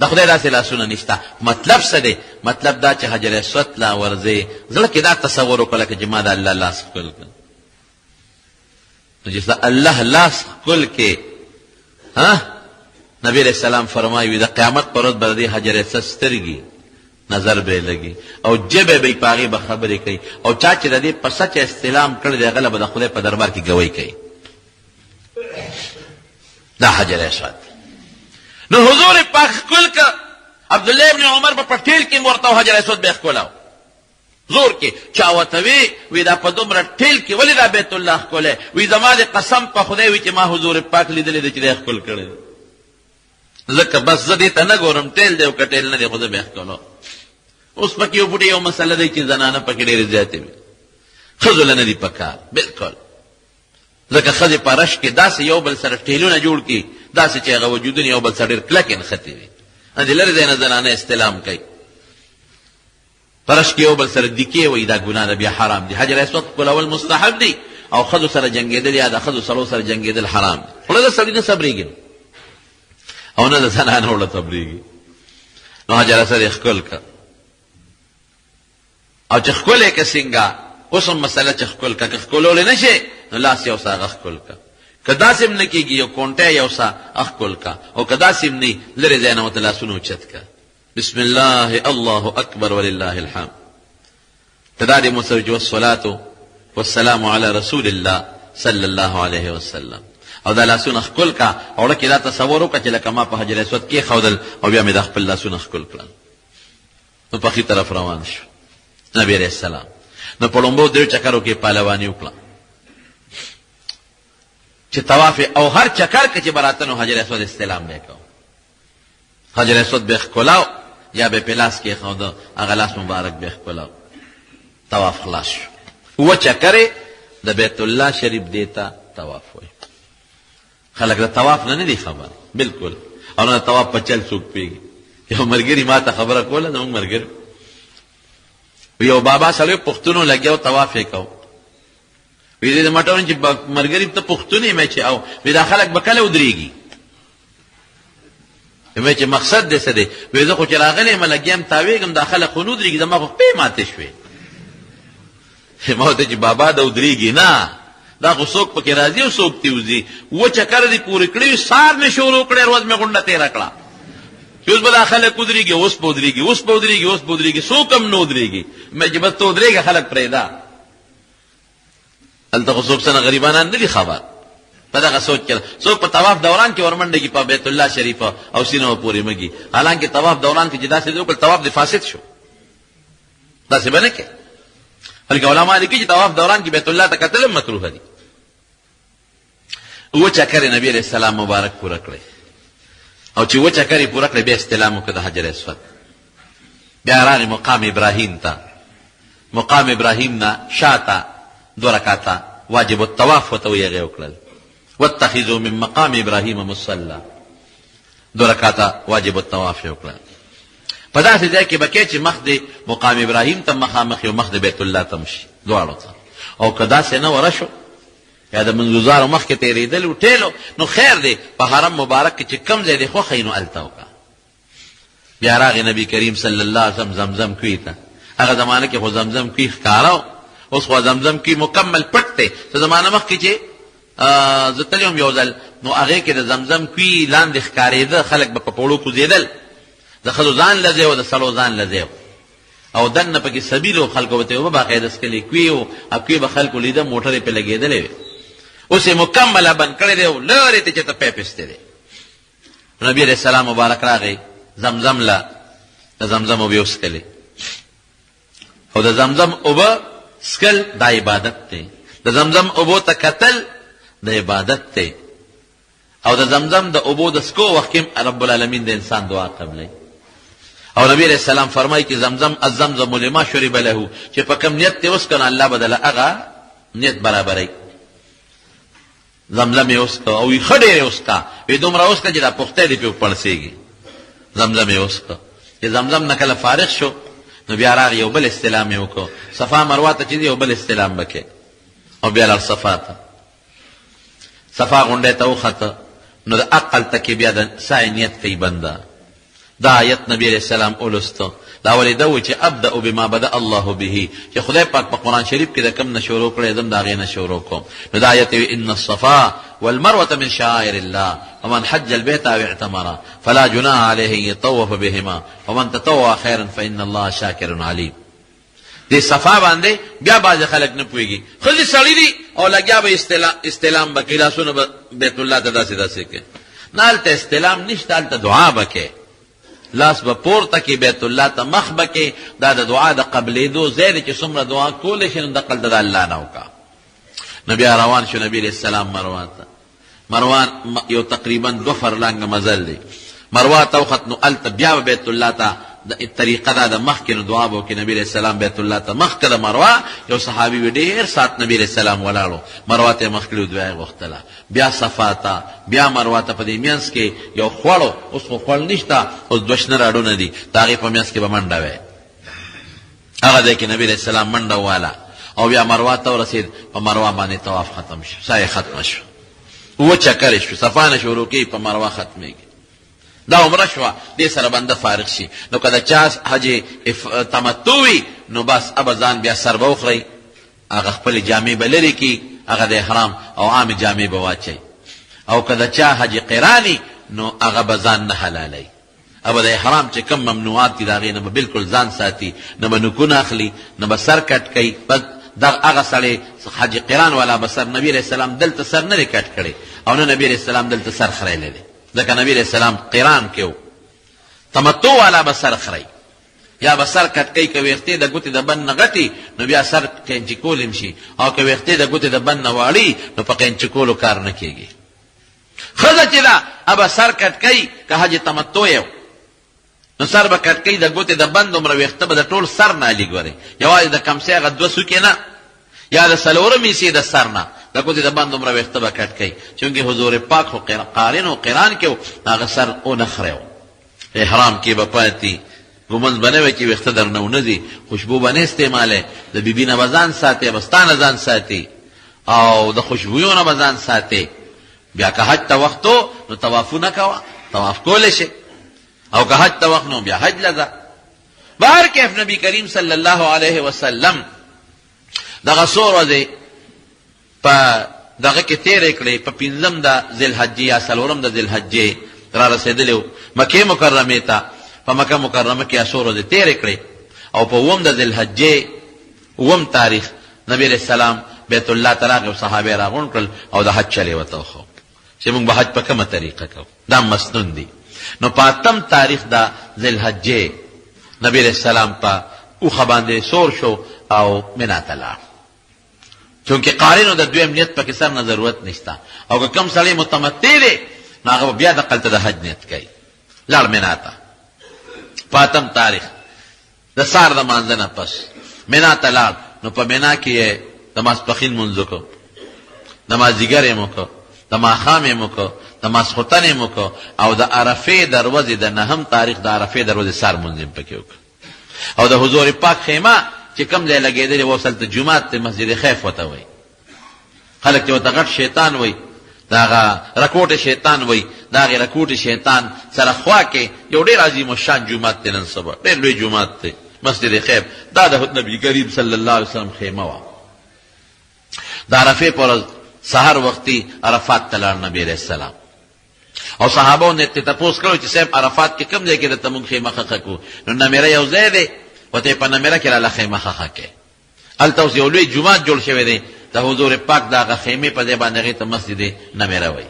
د خدای داسې لاسونه نشته. مطلب څه دی؟ مطلب دا چې حجر اسود لا ورځې زړه کې دا تصور وکړه چې ما د الله لاس ښکل کړ. نو چې الله لاس ښکل کې نبی علیہ السلام فرمایي د قیامت پر ورځ به د حجر اسود سترګې نظر به لګي او جبه به په هغې به خبرې کوي، او چا چې د دې په سچ استلام کړی دی هغه به د خدای په دربار کې ګوی کوي. دا حجر اسود. نو حضور پاک ښکل که عبدالله ابن عمر په ټیل کې ورته حجر اسود به ښکلاو زور کې. چا ورته وی دا په دومره ټیل کې ولې دا بیت الله ښکلی؟ وی زما د قسم په خدای وي چې ما حضور پاک لیدلی دی چې دی ښکل کړی دی. ځکه بس زه دې ته نه ګورم ټیل دی او که ټیل نه دی خو زه به ښکلو. اوس پکې یو بوټي یو مسله دی چې زنانه پکې ډېرې زیاتې وي، ښځو له نه دي پکار بلکل. ځکه ښځې په رش کې داسې یو بل سره ټیلونه جوړ کړي داسې چې هغه وجودونه یو بل سره ډېر کلکې نښتې وي. د لرې ځای نه زنانه استلام کوي، په رش کې یو بل سره دیکې وایي، دا ګناه ده، بیا حرام دي. حجر اسود ښکلول مستحب دي، او ښځو سره جنګېدل یا د ښځو سړو سره جنګېدل حرام دي. خو د سړي نه صبرېږي او نه د زنانه وړه صبرېږي. نو حجر اسود یې ښکل که، او چې ښکلی که څنګه اوس هم مسله چې ښکل که ښکلولی نه شي نو لاس یو څه هغه ښکل که. که داسې هم نه کېږي یو کونټی یو څه ښکل که، او که داسې هم نه لرې ځای نه ورته لاسونه اوچت که. بسم الله الله اکبر ولله الحمد. که دا دې مو سره چې والصلاة والسلام علی رسول الله صلی الله علیه وسلم، او دا لاسونه ښکل که. او ړه کې دا تصور وکړه چې لکه ما په حجر اسود کېښودل او بیا مې دا خپل لاسونه ښکل کړل. نو په ښي طرف روان شو نبی علیہ السلام. نو په لومبو درېو چکرو کې پهلواني وکړه چې طواف، او هر چکر کې چې به راته نو حجر اسود استلام به یې کوو. حجر اسود به یې ښکلاو یا به یې په لاس کېښوده، هغه لاس مبارک به یې ښکلاو. طواف خلاص شو. اووه چکرې د بیت الله شریف دې ته طواف وایي. خلک د طواف نه دي خبر بلکل، او نه د طواف په چل څوک پوهېږي. یو ملګري ما ته خبره کوله، زموږ ملګري یو بابا سړی پښتونو لګیا و طواف یې کو. وی دې ماته وایي چې ملګري ته پښتون یې مې چې او وی دا خلک به کله ودرېږي؟ مې چې مقصد دې څه دی؟ وی زه خو چې راغلی یم لګیا یم تاوېږم، دا خلک خو نه ودرېږي، زما خو خپې ماتې شوې. ما ورته چې بابا دا ودرېږي نه، دا خو څوک پکې راځي او څوک تې وځي. اووه چکر دې پورې کړي، سار مې شروع کړی، ورځ مې غونډه تېره کړه چې اوس به دا خلک ودرېږي، اوس به ودرېږي، اوس به ودرېږي، اوس به ودرېږي، څوک هم نه ودرېږي. مې چې بس ته ودرېږه خلک پرېږده. هلته خو څوک څه نه غریبانان نه دي خبر په دغه سوچ کې. څوک په طواف دوران کې ورمنډېږي په بیت الله شریف او سینه پورې مږي، حالانکې طواف دوران کې چې داسې وکړل طواف دې فاسد شو، داسې به نه کوې. بلکې علما لیکي چې طواف دوران کې بیت الله ته کتل هم مکروه دي. اووه چکرې نبي علیه السلام مبارک پوره کړی، او چې اووه چکرې پوره کړی بیا استلام وکړه د حجر اسود. بیا راغی مقام ابراهیم ته. مقام ابراهیم نه شاته دو رکعته واجب الطواف ورته ویې هغې وکړل. واتخذوا من مقام ابراهیم مصلی، دو رکعته واجب الطواف یې وکړل. په داسې ځای کې به کې چې مخ د مقام ابراهیم ته مخامخ یو مخ د بیت الله ته شي دواړو ته، او که داسې نه وره شو یا د منځګزارو مخکې تېرېدل و ټیلو نو خیر دی، په حرم مبارک کې چې کم ځای دی خوښه یې نو هلته وکړه. بیا راغی نبی کریم صلی الله علیه وسلم زمزم کوی ته. هغه زمانه کې خو زمزم کوی ښکاره و، اوس خو زمزم کوی مکمل پټ دی. څه زمانه مخکې چې زه تللی وم یو ځل، نو هغې کې د زمزم کوی لاندې ښکارېده، خلک به په پوړو کوزېدل، د ښځو ځان له ځای و د سړو ځان له ځای و، او دننه پکې سبیل و، خلکو به ته یو باقاعده څکلې کوی و، کوی به خلکو لیده موټرې پې لګېدلې وې. اوس یې مکمله بند کړی دی او لرې ته چېرته پیپ ایستی دی. نبي علیه السلام مبارک راغی زمزم له د زمزم اوبه وڅښلې او د زمزم اوبه څښل دا عبادت دی. د زمزم اوبو ته کتل د عبادت دی او د زمزم د اوبو د څکو وخت کې رب العالمین د انسان دعا قبلوي. او نبی علیہ السلام فرمایي چې زمزم الزمزم لما شرب له، چې په کوم نیت ته وسکنه الله بدله هغه نیت برابرای. زمزم یې وسکه او یې خډې وسکه وې دومره وسکه چې دا پخته دی په پړسېږي. زمزم یې وسکه چې زمزم نه کله فارغ شو نو بیا راغی یو بل استلام یې وکړو. صفا مروه ته چې یو بل استلام وکړي او بیا لار صفا ته صفا غونډه ته وخته نو د عقل تکي بیا د سعی نیت کوي بنده. دا آیت نبی علیہ السلام اولسته دا ولې دا و چې ابدا بما بدا الله به، چې خدای پاک په قرآن شریف کې د کم نه شروع کړی دم دا غي نه شروع کوم. نو دا آیت ان الصفا والمروه من شعائر الله ومن حج البيت او اعتمر فلا جناح عليه ان يطوف بهما ومن تطوع خيرا فان الله شاكر عليم. دې صفا باندې بیا باز خلک نه پويږي خو دې سړی دي او لګیا به استلام به کلاسونه بیت الله ته داسې کې نالته استلام نشته، الته دعا بکې لاس به پورته کې بیت الله ته مخ بکې. دا د دعا د قبلېدو ځای دی چې څومره دعا کولی شي نو دقل د الله نه وکړه. نو بیا روان شو نبی علیه السلام مروه ته. مروان یو تقریبا 2 فرلنګه مزل دی. مروه ته وخت نو الته بیا بیت الله ته د طریقه دا د مخکې نو دعا به وکړي. نبی علیه السلام بیت الله ته مخ کړه. مروه یو صحابي وي ډېر ساعت نبی علیه السلام ولاړو مروه ته مخ کړي دعا یې غوښتله. بیا صفا ته بیا مروه ته په دې منځ کې یو خوړو اوس خو خوړ نشته اوس 2 شنه راډونه دي د هغې په منځ کې به منډه وی. هغه ځای کې نبی علیه السلام منډه وواله او بیا مروه ته ورسېد. په مروه باندې طواف ختم شو، سایه ختمه شو، 2 چکرې شو. صفا نه شروع کېږي په مروه ختمېږي. دا عمره شوه دې سره بنده فارغ شي. نو که د چا حج تمتع وي نو بس ابه ځان بیا سر به وخورئ، هغه خپلې جامې به لرې کړي، هغه د احرام او عامې جامې به واچئ. او که د چا حج قراني نو هغه به ځان نه حلالوي. ابه د احرام چې کوم ممنوعات دي د هغې نه به بلکل ځان ساتي، نه به نکونه اخلي، نه به سر کټ کوي. بس دغه هغه سړی حج قران والا به سر نبي علیه السلام دلته سر نه دی کټ کړی او نه نبي علیه السلام دلته سر خریلی دی. ځکه نبی علیہ السلام قران کې و. تمتع والا به سر خری یا به سر کټ کوي. که ویښتې د ګوتې د بن نه غټي نو بیا سر قینچي کول شي، او که ویښتې د ګوتې د بن نه واړي نو په قینچي کولو کار نه کېږي. ښځه چې ده ابه سر کټ کوي که حج تمتع یو نو سر به کټ کوي، د ګوتې د بن دومره ویښته به د ټول سر نه علي ګورئ، یوازې د کمسۍ هغه 2 څوکې نه یا د څلورم حصې د سر نه د ګوتې د بند دومره ویښته به کټ کوي. چونکې حضور پاک خو قارن و قران کې و هغه سر ونه خری و. احرام کې به پاتې ګمنځ به نه وی چې ویښته در نه ونه ځي، خوشبو به نه استعمالوې، د بیبي نه به ځان ساتې، بستا نه ځان ساتې او د خوشبویو نه به ځان ساتې. بیا که حج ته وخت و نو طوافونه کوه، طواف کولی شي، او که حج ته وخت نو بیا حج لځه. بهر کیف نبی کریم صلی الله علیه وسلم دغه څو ورځې په دغه کې تیرې کړې. په 5 د ذوالحجې یا 4 د ذوالحجې را رسېدلی و مکې مکرمې ته. په مکه مکرمه کې 8 ورځې تیرې کړې او په 1 د ذوالحجې 1 تاریخ نبی علیہ السلام بیت الله ته راغی او صحابه راغونډ کړل او د حج چلې ورته وښو چې موږ به حج په کومه طریقه کوو. دا مسنون دي. نو په 8 تاریخ د ذوالحجې نبی علیہ السلام په اوښه باندې سور شو او منا ته لاړ. چونکه قارنو د دویم نیت پکې سر نه ضرورت نشته، او که کم سړی متمتع دی نو هغه بیا د قلته د حج نیت کوي. لاړ منا ته په 8 تاریخ د سار د مانځه نه پس منا ته لاړ. نو په منا کې د ماسپښین مونځ وکړو، د مازدیګر یې وکړو، د ماښام یې وکړو، د ماسخوتن یې وکړو، او د عرفې د ورځې د 9 تاریخ د عرفې د ورځې سار مونځ یې پکې وکړو. او د حضور پاک خیمه چې کوم ځای لګېدلې و اصل ته جومات ته مسجد خیف ورته وایي. خلک چې ورته غټ شیطان وایي، د هغه رکوټ شیطان وایي. د هغې رکوټ شیطان سره خوا کې یو ډېر عظیم الشان جومات دی نن سبا، ډېر لوی جومات دی مسجد خیف. دا د نبي کریم صلی الله علیه وسلم خیمه وه. د عرفې په ورځ سحر وختي عرفات ته لاړ نبي علیه السلام او صحابو نه ته تپوس کړو چې صاحب عرفات کې کوم ځای کې درته موږ خیمه خښه کړو؟ نو نمیره یو ځای دی، ورته په نمیره کې راله خیمه خښه کړې. هلته اوس یو لوی جومات جوړ شوی دی د حضور پاک د هغه خیمې په ځای باندې هغې ته مسجد نمیروئ.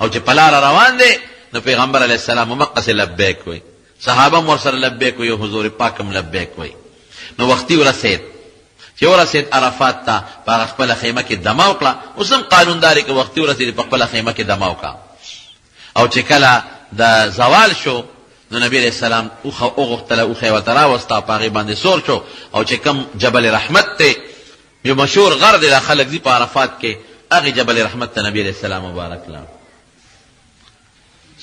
او چې په لاره روان دی نو پیغمبر علیه السلام هم هغسې لبیک وایي، صحابه هم ورسره لبیک وایي او حضور پاک هم لبیک وایي. نو وختي ورسېد، چې ورسېد عرفات ته په هغه خپله خیمه کې دمه وکړه. اوس هم قانونداري که وختي ورسېد په خپله خیمه کې دمه وکړه. او چې کله د زوال شو نو نبی علیہ السلام اوخه وغوښتله، اوښه یې ورته راوسته، په هغې باندې سور شو. او چې کوم جبل رحمت دی یو مشهور غر دی، دا خلک ځي په عرفات کې، هغې جبل رحمت ته نبی علیہ السلام مبارک لاړ.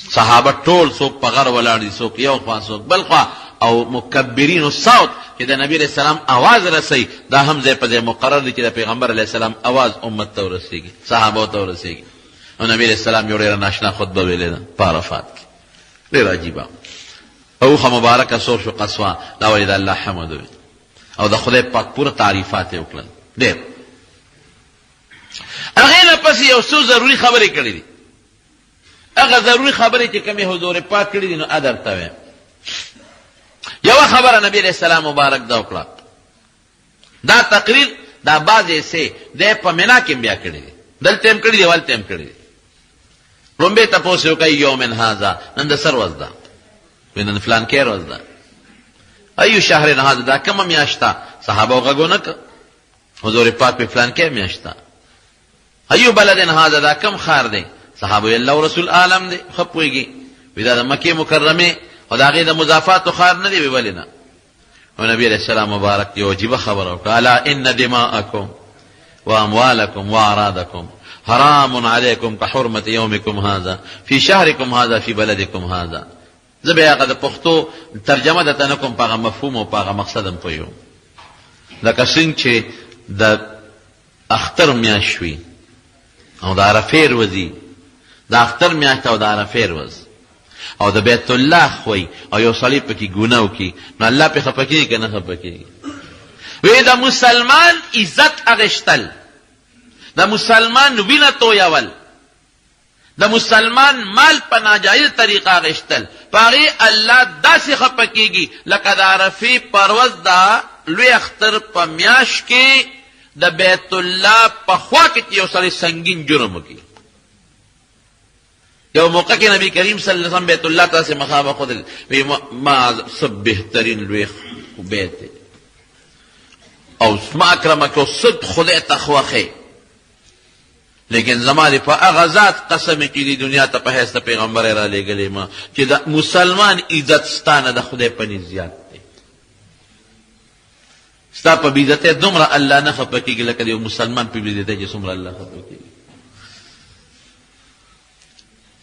صحابه ټول څوک په غر ولاړ دي، څوک یو خوا څوک بل خوا، او مکبرین الصوت چې د نبی علیہ السلام آواز رسوي دا هم ځای په ځای مقرر دي چې د پیغمبر علیہ السلام آواز امت ته ورسېږي، صحابو ته ورسېږي. او نبی علیہ السلام یو ډېره ناشنا خطبه ویلې ده په عرفات کې، ډېره عجیبه. اوخه مبارکه سور شو قصوه، دا ولې د الله حمد وي او د خدای پاک پوره تعریفات یې وکړل ډېر. هغې نه پسې یو څو ضروري خبرې کړې دي. هغه ضروري خبرې چې کومې حضور پاک کړي دي نو درته وایم. یوه خبره نبی علیہ السلام مبارک دا وکړه، دا تقریر دا بعضې حصې دی په منا کې بیا کړي دي، دلته هم کړي دي هلته هم کړي دي. لومبې تپوس یې وکړئ یوم هذا، نن د سر ورځ ده، نن فلانکې ورځ ده. ایو شهر هذا، دا کومه میاشت ده؟ صحابه غږ ونه کړ، حضور پاک په فلانکې میاشت ده. ایو بلد هذا، دا کوم ښار دی؟ صحابه الله او رسول عالم دی، ښه پوهېږي. وی دا د مکې مکرمې او د هغې د مضافاتو ښار نه دی. وی ولې نه؟ او نبی علیہ السلام مبارک یو عجیبه خبره وکړه، الا ان دماءکم واموالکم واعراضکم حرام علیکم کحرمة یومکم هذا فی شهرکم هذا فی بلدکم هذا. زه به هغه د پښتو ترجمه درته نه کوم، په هغه مفهوم او په هغه مقصد هم پوهېږم. لکه څنګه چې د اختر میاشت وي او د عرفې ورځ وي، د اختر میاشت او د عرفې ورځ او د بیت الله خوی او یو سړی پکې ګناه وکړي نو الله پې خفه کېږي که نه خفه کېږي؟ وی د مسلمان عزت اغشتل، د مسلمان وینه تویول، د مسلمان مال په ناجایز طریقه اغشتل، په هغې الله داسې خفه کېږي لکه د عرفې پر ورځ د لوی اختر په میاشت کې د بیت الله په خوا کې یو سړی سنګین جرم وکړي. یو موقع کې نبی کریم صلی الله علیه وسلم بیت الله ته مخامخ ودرېد، وی ما سب بهترین لوی بیت دی او ما اکرمک صد خدای ته خوښې، لیکن زما دې په هغه ذات قسم چې دې دنیا ته په حیث د پیغمبر یې رالیږلی ما چې د مسلمان عزت ستا نه د خدای په نزد زیات دی. ستا په بېعزتۍ دومره الله نه خفه کېږي لکه د یو مسلمان په بېعزتۍ چې څومره الله خفه کېږي.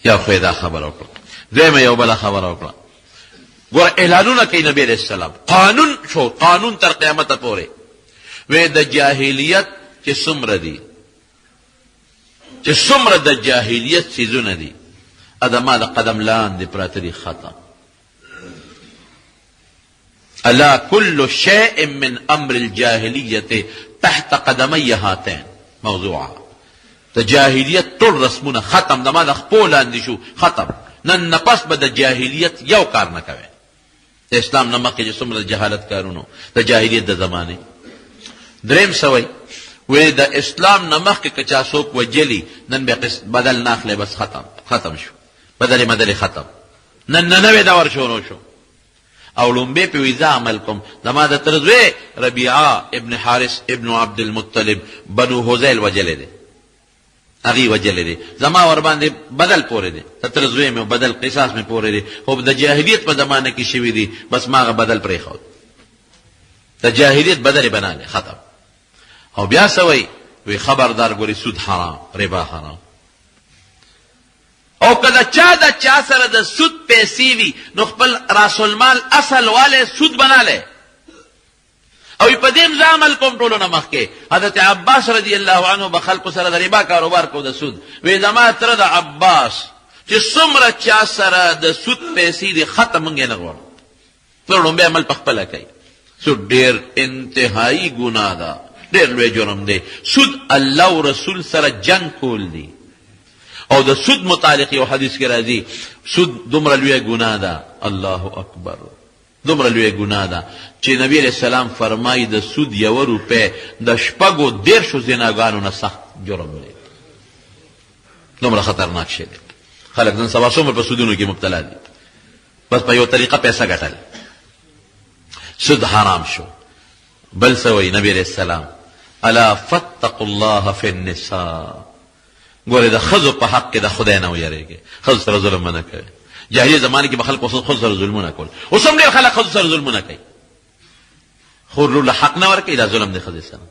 یا خو یې دا خبره وکړه. دویمه یو بله خبره وکړه، ګوره اعلانونه کوي نبی علیه السلام، قانون شو، قانون تر قیامته پورې. وی د جاهلیت چې څومره دي، چې څومره د جاهلیت څیزونه دي ادما د قدم لاندې پراته دي، ختم. الا كل شيء من امر الجاهلیت تحت قدمی هاتین موضوعه. د جاهلیت ټول رسمونه ختم، د ما د خپو لاندې شو، ختم. نن نه پس به د جاهلیت یو کار نه کوي. د اسلام نه مخکې چې څومره د جهالت کارونو د جاهلیت د زمانې. دریم سوی وی د اسلام نه مخکې که چا څوک وجلي نن به بدل نه اخلی، بس ختم شو، بدل مدل ختم. نن نوی دور شروع شو. او لومبې په ویزا عمل کوم، زما د تره زوی ربیعه ابن حارث ابن عبدالمطلب بنو هذیل وجلی دی، هغې وجلی دی، زما ور باندې بدل پورې دی، د تره زوی مې بدل قصاص مې پورې دی، خو د جاهلیت په زمانه کې شوي دي، بس ما هغه بدل پرېښود، د جاهلیت بدل یې بنالی، ختم. او بیا سوی وی خبردار ګوري سود حرام، ربا حرام. او که د چا سره د سود پیسې وي نو خپل راس المال اصل والی سود بنالی. او په دې مزه عمل کوم ټولو نه مخکې حضرت عباس رضی الله عنه به خلکو سره د ربا کاروبار کو د سود. وی زما تره د عباس چې څومره چا سره د سود پیسې دي ختم موږ یې نه غواړو، ټول لومبی عمل په خپله کوي. سود ډېر انتهایي ګناه ده، ډېر لوی جرم دی. سود الله او رسول سره جنگ کول دی. او د سود متعلق یو حدیث کې راځي سود دومره لوی ګناه ده، الله اکبر، دومره لویه ګناه ده چې نبی علیه السلام فرمایي د سود 1 روپۍ د 10 زناګانو نه سخت جرم دی. دومره خطرناک شی دی. خلک نن سبا څومره په سودونو کې مبتلا دي، بس په یو طریقه پیسه ګټل. سود حرام شو. بل څه وایي نبی علیه السلام؟ الا فاتقوا الله فی النساء. ګوره د ښځو په حق کې د خدای نه ویریږئ، ښځو سره ظلم مه نه کوئ. جاهلیت زمانه کې به خلک ښځو سره ظلمونه کول، اوس هم ډېر خلک ښځو سره ظلمونه کوي. خور لور له حق نه ورکوي، دا ظلم دی ښځې سره.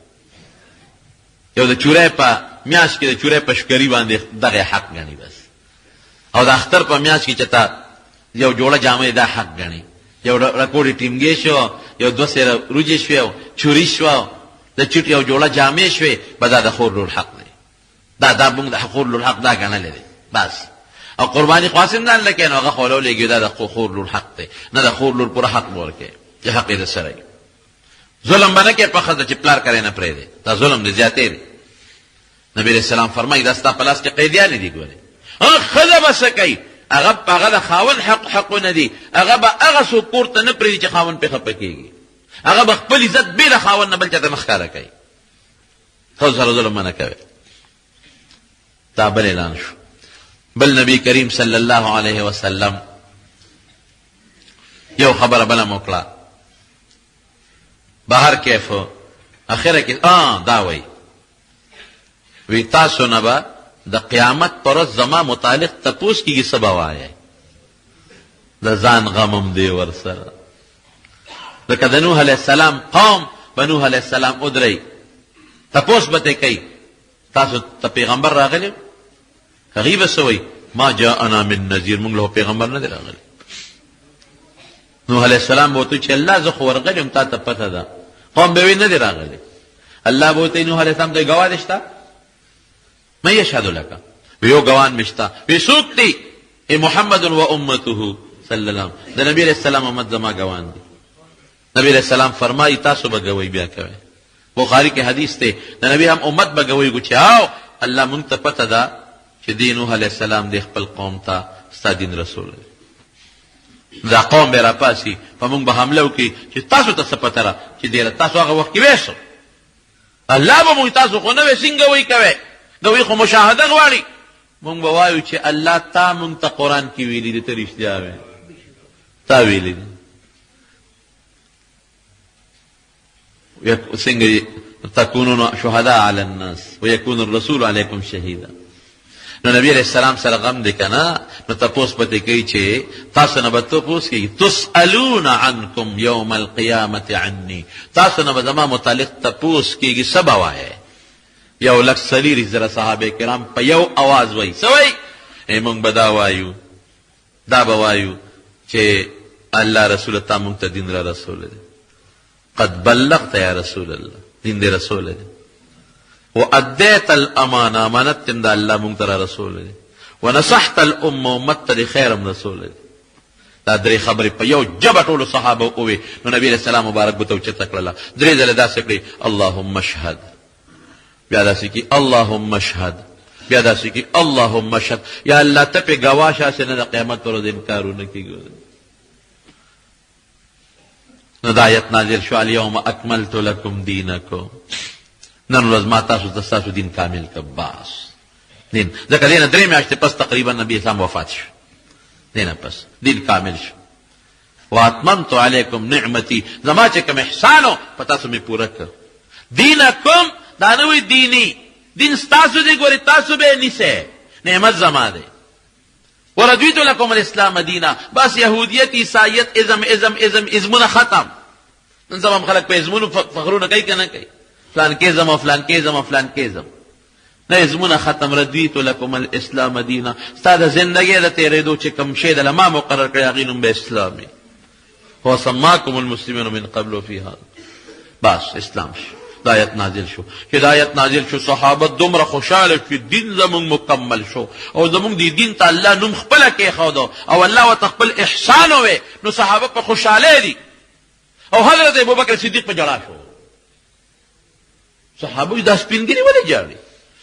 یو د چوری په میاشت کې د چوری په شکري باندې دغه حق ګڼي بس، او د اختر په میاشت کې چې تا یو جوړه جامې دا حق ګڼي. یو رکوړې ټینګې شو، یو 2 سیره روجې شوې، چوري شوه، د چټ یو جوړه جامې شوې، به دا د خور لور حق دی. دا موږ د خور لور حق دا ګڼلی دی بس. او قرباني خاصم نه لکه نو هغه خولو لګي دا د خور لور حق دی، نه د خور لور پوره حق ورکړي چې حق یې سره وي. ظلم باندې کې په خزه چې پلار کرے نه پرې دی، دا ظلم دی، زیاتې دی. نبی رسول الله فرمایي دا ستا پلاس کې قیدیان دي. ګوره خزه بس کوي هغه د خاون حقونه دي، هغه به هغه څوک پورته نه پرېږدي چې خاون پې خفه کېږي، هغه به خپل عزت بې له خاون نه بل چاته نه ښکاره کوي. ښځو سره ظلم نه کوي. دا بل اعلان شو. بل نبی کریم صلی الله علیه وسلم یو خبره بله موکړه بهر کیف اخره کې دا وایي وی تاسو نه به د قیامت پر ورځ زما متعلق تپوس کېږي څه به وایئ. د ځان غمم دی ورسره. لکه د نوح علیه السلام قوم به نوح علیه السلام ودرئ تپوس به ترې کوي تاسو ته پیغمبر راغلی؟ هغوی به څه وایي؟ ما جاءنا من نذیر، موږ له پیغمبر نه دی راغلی. نوح علیه السلام به ورته چې الله زه خو ورغلی یم تا ته پته ده. قوم به وایي نه دی راغلی. الله به ورته نوح علیه السلام ته ګواه دې شته؟ من یشهد لک؟ یو ګوان مې شته. وی څوک دی؟ محمد و امته صلی الله. د نبی علیه السلام امت زما ګوان دی. نبی علیه السلام فرمایي تاسو به ګوی بیا کوئ. بخاری کې حدیث دی د نبی هم امت به ګوی کو چې آو الله مونږ ته پته ده چې دی نوح علیه السلام د خپل قوم ته ستا دین رسول دی. دا قوم به راپاسي په مونږ به حمله وکړي چې تاسو ته څه پته ده چې ډېره تاسو هغه وخت کې ویسو. الله به مونږ تاسو خو نه وی څنګه وی کوئ؟ ګوی خو مشاهده غواړي. مونږ به وایو چې الله تا مونږ ته قرآن کې ویلي دي، ته رښتیا وایې، تا ویلي دي. څنګه تكونون شهداء على الناس ويكون الرسول عليكم شهيدا. نو نبی علیہ السلام سره غم دی کنه. نو تپوس پته کوي چې تاسو نه به تپوس کوي تسألون عنكم يوم القيامة عني، تاسو نه به زما متعلق تپوس کېږي څه به وایئ. 1,40,000 صحابه کرام په یو اواز وایي څه وایي؟ موږ به دا وایو، دا به وایو چې الله رسول تا موږ ته دین را رسول دی. قد بلغت یا رسول الله، دین دی رسول دی. وادیت الامانه، امانت تم دا الله مونږ ته رسول دی. ونصحت الامه، امت ته خیرم رسول دی. دا درې خبرې په یو جبه ټولو صحابه ووې. نو نبی علیه السلام مبارک به ته اوچته کړله. 3 ځله داسې کړي اللهم اشهد، بیا داسې کړي اللهم اشهد، بیا داسې کړي اللهم اشهد. یا الله ته پې ګواه شه چې نه د قیامت پر ورځ انکارونه کېږي. نو دا آیت نازل شو الیوم اکملت لکم دینکم، نن ورځ ما تاسو ته ستاسو دین کامل کړ. بس دین ځکه دې نه 3 میاشتې پس تقریبا نبی اسلام وفات شو. دې نه پس دین کامل شو. واتممت علیکم نعمتي، زما چې کوم احسانو په تاسو مې پوره کړ. دینکم دا نه وایي دیني، دین ستاسو دی. ګورې تاسو به نیسئ، نعمت زما دی. ورضیت لکم الاسلام دینا، بس یهودیت عیسائیت ازمونه ختم. نن سبا خلک په ازمونو فخرونه کوي که نه کوي؟ فلان کیزم او فلان کیزم او فلان کیزم. نه ازمونه ختم. رضیت لکم الاسلام دینا، ستا د زندګۍ د تېرېدو چې کوم شی د ما مقرر کړی هغې نوم به اسلام وي. هو سماکم المسلمین من قبل فی هذا، بس اسلام شو. دا آیت نازل شو. چې دا آیت نازل شو صحابه دومره خوشحاله چې دین زمونږ مکمل شو او زمونږ د دین ته الله نوم خپله کېښودو او الله ورته خپل احسان ووی. نو صحابه په خوشحالۍ دي. او حضرت ابوبکر صدیق په ژړا شو. صحابه دا سپینګري ولې ژاړي؟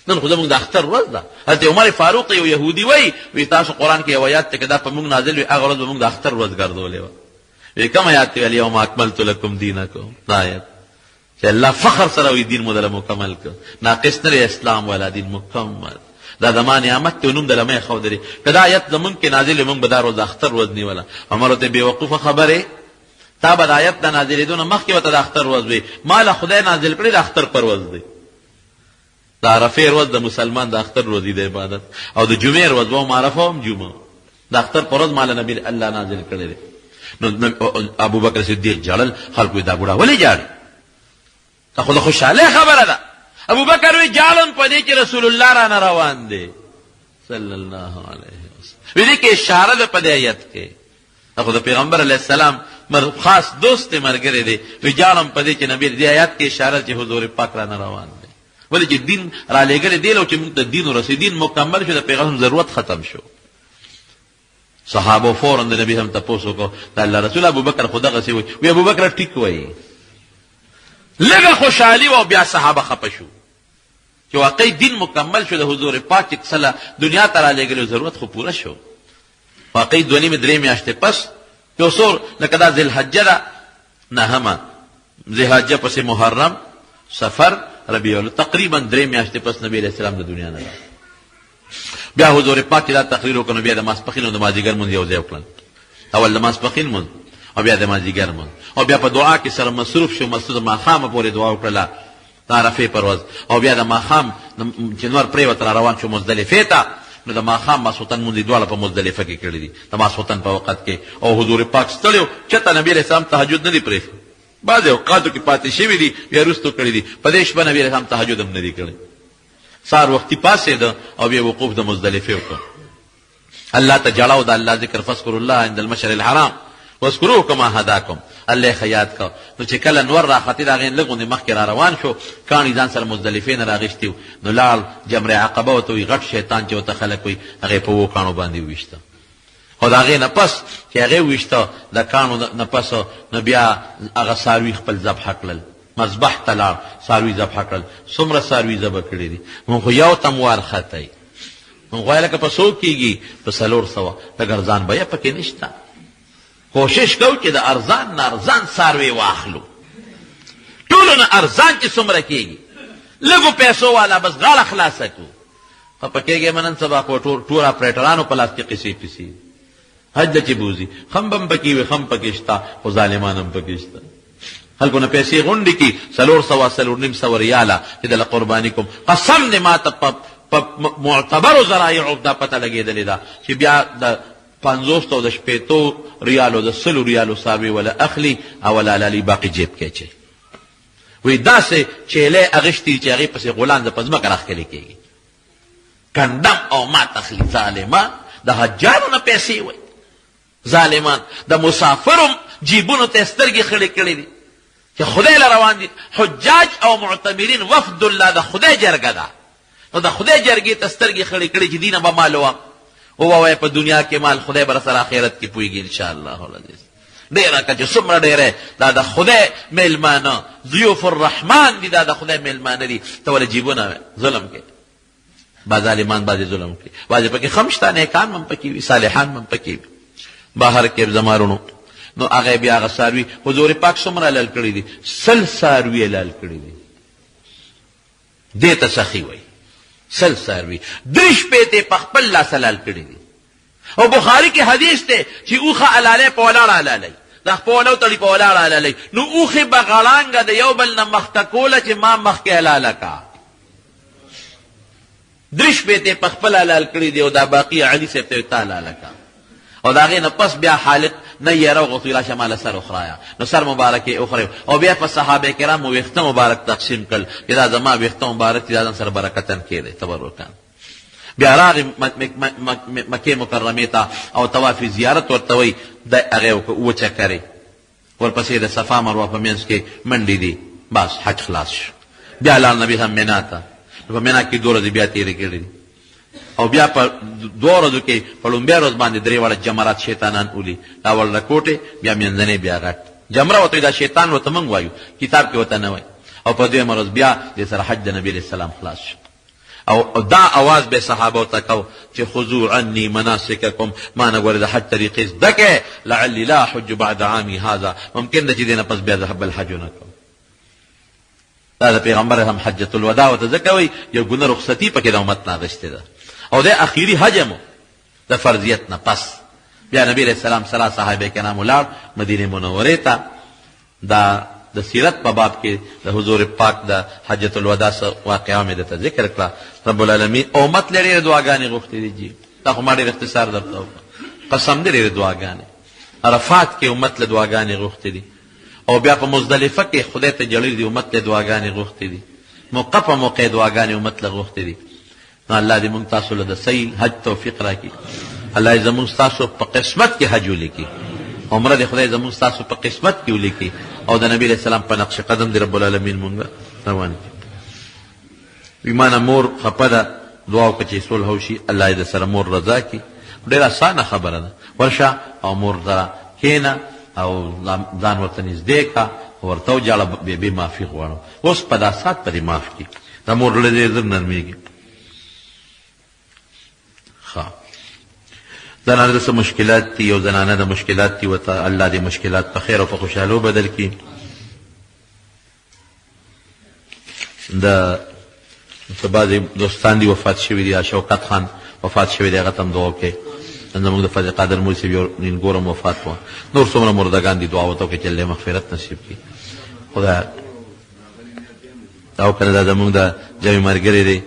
نن خو زمونږ د اختر ورځ ده. حضرت عمر فاروق یو یهودي وایي تاسو قرآن کې یو آیات ته که دا په موږ نازل وي هغه ورځ به موږ د اختر ورځ ګرځولې وه. وی کوم آیات دی الیوم اکملت لکم دینکم دا آیت چې الله فخر سره وی دین مو دله مکمل کړ ناقص نه اسلام والا دین مکمل دا زما نعمت ته نوم دله مې ښودلی که دا آیت زمونږ کې نازل مونږ به دا روز د اختر ورځ نیوله عمر ورته بېوقوفه خبرې تا به د آیت د نازلېدو نه مخکې ورته د اختر ورځ وي ما له خدای نازل کړی د اختر پر ورځ دی د عرفې ورځ د مسلمان د اختر ورځ د عبادت او د جمعې ورځ به هم عرفه هم جمعه د اختر پر ورځ ما له نبي الله نازل کړی دی نو ابوبکر صدیق جړل خلکو دا بوډا ولې جاړي دا خو د خوشحالۍ خبره ده ابوبکر وی جاړم په دې چې رسول الله رانه روان دی صلی الله علیه وسلم وی دې کې اشاره ده په دې آیت کې دا خو د پیغمبر علیه السلام خاص دوست ملګری دی وی جاړم په دې چې نبی دې آیت کې اشاره چې حضور پاک رانه روان دی ولې چې دین را لېږلی دی لو چې موږ ته دین ورسېد دین مکمل شو د پیغمبر ضرورت ختم شو صحابه فوراً د نبی هم تپوس وکړو د الله رسول ابوبکر خو دغسې وی ابوبکر ټیک وایي لږه خوشحالي و او بیا صحابه خفه شو چې واقعي دین مکمل شو د حضور پاک چې کله دنیا ته را لېږلی ضرورت خو پوره شو واقعي 2 درې میاشتې پس یو څور لکه دا ذوالحجه ده نهمه ذوالحجه پسې محرم سفر ربیع الاول تقریبا 3 میاشتې پس نبی علیه السلام د دنیا نه بیا حضور پاک دا تقریر وکړ بیا د ماسپښین او د مازدیګر مونځ یو ځای وکړل اول د ماسپښین مونځ او بیا د مازدیګر مونځ او بیا په دعا کې سره مصروف شو مسجد ماښامه پورې دعا وکړله د عرفې پر ورځ او بیا د ماښام چې نور پرېوت را روان شو مزدلفې ته نو د ماښام ماسخوتن مونځ دواړه په مزدلفه کې کړي دي د ماسخوتن په وخت کې او حضور پاک ستړی و چېرته نبي علیه السلام تهجد نه دی پرېښی بعضې اوقاتو کې پاتې شوي دي بیا وروستو کړي دي په دې شپه نبي علیه السلام تهجد هم نه دی کړی سهار وختي پاڅېده او بیا وقوف د مزدلفې وکړ الله ته جړاو د الله ذکر فاذکروا الله عند المشعر الحرام واذکروه کما هداکم الله یې یاد کړ نو چې کله نور راختې د هغې لږ غوندې مخکې را روان شو کاڼي ځان سره مزدلفې نه راغېښتي نو لاړ جمر عقبه ورته وایي غټ شیطان چې ورته خلک وایي هغې په 2 کاڼو باندې وویشته خو د هغې نه پس چې هغې وویشته د کاڼو نه پس نو بیا هغه څاروي خپل ذبحه کړل مذبح ته لاړ څاروي ذبحه کړل څومره څاروي ذبح کړي دي مونږ خو یو تم وارختی مونږ وایه لکه په څو کېږي په 400 د ګرځان بیه پکې نشته کوشش کوو چې د ارزان نه ارزان څاروي واخلو ټولو نه ارزان چې څومره کېږي لږو پیسو والا بس غاړه خلاصه کړو خفه کېږې منن سبا خو ټول اپریټرانو په لاس کې قصې پسې حج چې بوځي خم بم پکې وي خم پکې شته خو ظالمان هم پکې شته خلکو نه پیسې غونډې کړي 400 ریاله چې دله قرباني کوم قسم دې ما ته په معتبرو ذرایعو دا پته لګېدلې ده چې بیا د 50 او د 80 ریالو د 100 ریالو څاروي ولا اخلي او ولا لالي باقي جیب کې اچوي وی داسې چیلې اغشتي چې هغې پسې غولان د په ځمکه راښکلې کېږي کنډم او ما تخلي ظالمان د حجانو نه پیسې وی ظالمان د مسافرو جیبونو ته سترګې خړې کړې دي چې خدای له روان دي حجاج او معتمرین وفد الله د خدای جرګه ده نو د خدای جرګې ته سترګې خړې کړې چې دینه به مال وم ووایه په دنیا کې مال خدای به راسره آخرت کې پوهېږي انشاءالله العزیز ډېره که چې څومره ډېره دا د خدای میلمانه ضیوف الرحمن دي دا د خدای میلمانه دي ته ولې جیبونه ظلم کوي بعض ظالمان بعضې ظلم کوي بعضې پکې خم شته نیکان هم پکې وي صالحان هم پکې وي بهر کې زمارونو نو هغه بیا هغه څاروي حضور پاک څومره حلال کړي دي 100 څاروي حلال کړي دي دې ته سخي وایي 100 څاروي 3 شپېتې په خپل لاس حلال کړي دي او بخاري کې حدیث دی چې اوښه حلالۍ په ولاړه حلالۍ دا خپلو تړي په ولاړه حلالۍ نو اوښې به غړانګه د یو بل نه مخته کوله چې ما مخکې حلاله کا 3 شپېتې په خپل حلال کړي دي او دا باقي علي صاحب ته تا حلاله کا او د هغې نه پس بیا حالق نه یې راوغوښتو راشه ماله سر وخورایا نو سر مبارک یې وخوری او بیا په صحابه کرامو ویښته مبارک تقسیم کړل چې دا زما ویښته مبارک دي دا ځان سره برکتن کېدی تبرکان بیا راغې مکې مکرمې ته او طواف زیارت ورته وایي د هغې اووه چکرې ورپسې د صفا مروه په منځ کې منډې دي بس حج خلاص شو بیا لاړ نبي هم مینا ته په مینا کې 2 ورځې بیا تېرې کړې دي او بیا په 2 ورځو کې په لومبۍ ورځ باندې 3 واړه جمرات شیطانان اولي اول رکوټې بیا منځنۍ بیا غټ جمره ورته دا شیطان ورته موږ وایو کتاب کې ورته نه وایي او په 2 ورځ بیا د سره حج د نبي علیه السلام خلاص شو او دا आवाज به صحابه ته کو چې خذوا عني مناسککم ما نه ګوره د حج طریقې زده کړئ لعلی لا حج بعد عامی هذا ممکن ده چې دې نه پس بیا د بل حج نه کوم. دا د پیغمبر هم حجۃ الوداع ورته ځکه وایي یو ګونه رخصتي پکې د امت نه اخیستې ده او د اخیري حج هم د فرضیت نه پس بیا نبی علیہ السلام سره صحابه کرام ولاړ مدینه منورې ته. دا د سیرت په باب کې د حضور پاک د حجۃ الوداع واقعا مې درته ذکر کړه. رب العالمین امت لري دعاګانې غوښتې دي. دا خو ما ډېر اختصار درته وکړه. قسم دې لري دعاګانې عرفات کې امت له دعاګانې غوښتې دي او بیا په مزدلفه کې خدای ته جړلې دي امت له دعاګانې غوښتې دي. موقع په موقع دعاګانې امت له غوښتې دي. نو الله دې موږ تاسو له د صحیح حج توفیق راکړي. الله دې زموږ تاسو په قسمت کې حج ولیکي. عمره دې خدای زموږ تاسو په قسمت کې ولیکي او د نبی علیہ السلام په نقش قدم دې رب العالمین مونږ روان کړي. ایمان مور خپه ده دعا وکړه چې صلح وشي الله دې سره مور رضا کړي. ډېره اسانه خبره ده. ورشه او مور سره کښېنه او ځان ورته نږدې کړه ورته وجاړه بې معافي غواړم. اوس په دا سات پرې معاف کړي. دا مور له دې زر نرمېږي. ښه زنانه د څه مشکلات دي یو زنانه د مشکلات دي ورته الله دې مشکلات په خیر او په خوشحالو بدل کړي. د بعضې دوستان دي وفات شوي دي. شوکت خان وفات شوي دی هغه ته هم دعا وکړئ. زموږ د فضل قادر مولوي صاحب یو نینګورم وفات وه. نور څومره مردګان دي دعا ورته وکړئ چې الله مغفرت نصیب کړي. خدای او که نه دا زموږ د جمع ملګري دی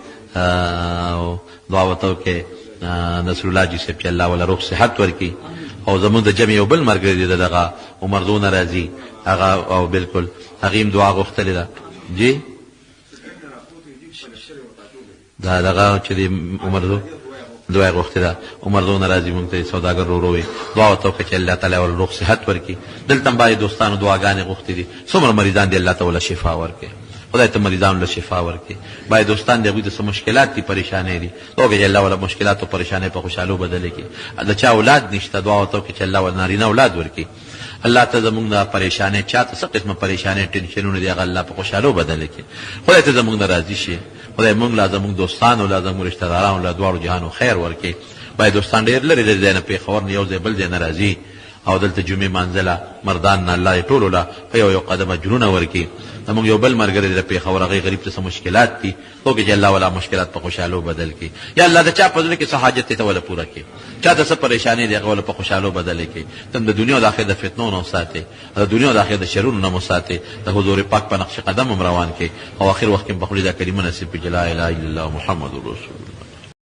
دعا ورته وکړئ نصر الله جي صاحب چې الله ولا روغ صحت ورکړي او زموږ د جمع یو بل ملګری دی دغه عمر دونه راځي هغه او بالکل هغې هم دعا غوښتلې ده. جی دا دغه چې دی عمر دو دعا غوښتې ده عمر دونه راځي موږ ته سوداګر ورو وي دعا ورته وکړه چې الله تعالی ورله روغ صحت ورکړي. دلته هم باید دوستانو دعاګانې غوښتې دي. څومره مریضان دي الله ته وله شفا ورکړي. خدای ته مریضانو له شفا ورکړي. باید دوستان دي هغوی ته څه مشکلات دي پریشانۍ دي دعا وکړي چې الله وله مشکلات او پریشانۍ په خوشحالو بدلې کړي. د چا اولاد نشته دعا ورته وکړي چې الله وله نارینه اولاد ورکړي. الله ته زموږ د پریشانۍ چا ته څه قسمه پریشانۍ ټینشنونه دي هغه الله په خوشحالو بدلې کړي. خدای ته زموږ نه راضي شي. خدای موږ لا زموږ دوستانو لا زموږ رشته دارانو لا دواړو جهانو خیر ورکړي. باید دوستان ډېر لرې لرې ځای نه پېښور نه یو ځای بل ځای نه راځي او دلته جمعې مانځله مردان نه الله یې ټولو له په یو قدم اجرونه ورکړي. زموږ یو بل ملګری د پېښور هغې غریب ته څه مشکلات دي وکړي چې الله ولا مشکلات په خوشحالو بدل کړي. یا الله د چا په زړه کې څه حاجت دی ته وله پوره کړي. چا ته څه پریشانۍ دی هغه وله په خوشحالو بدلې کړي. ته د دنیا او د آخرت د فتنو نه وساتې د دنیا او د آخرت د شرونو نه وساتې د حضور پاک په نقش قدم هم روان کړي او آخر وخت کې په خولې دا کلمه نصیب کړي چې لا اله الا الله محمد رسول الله.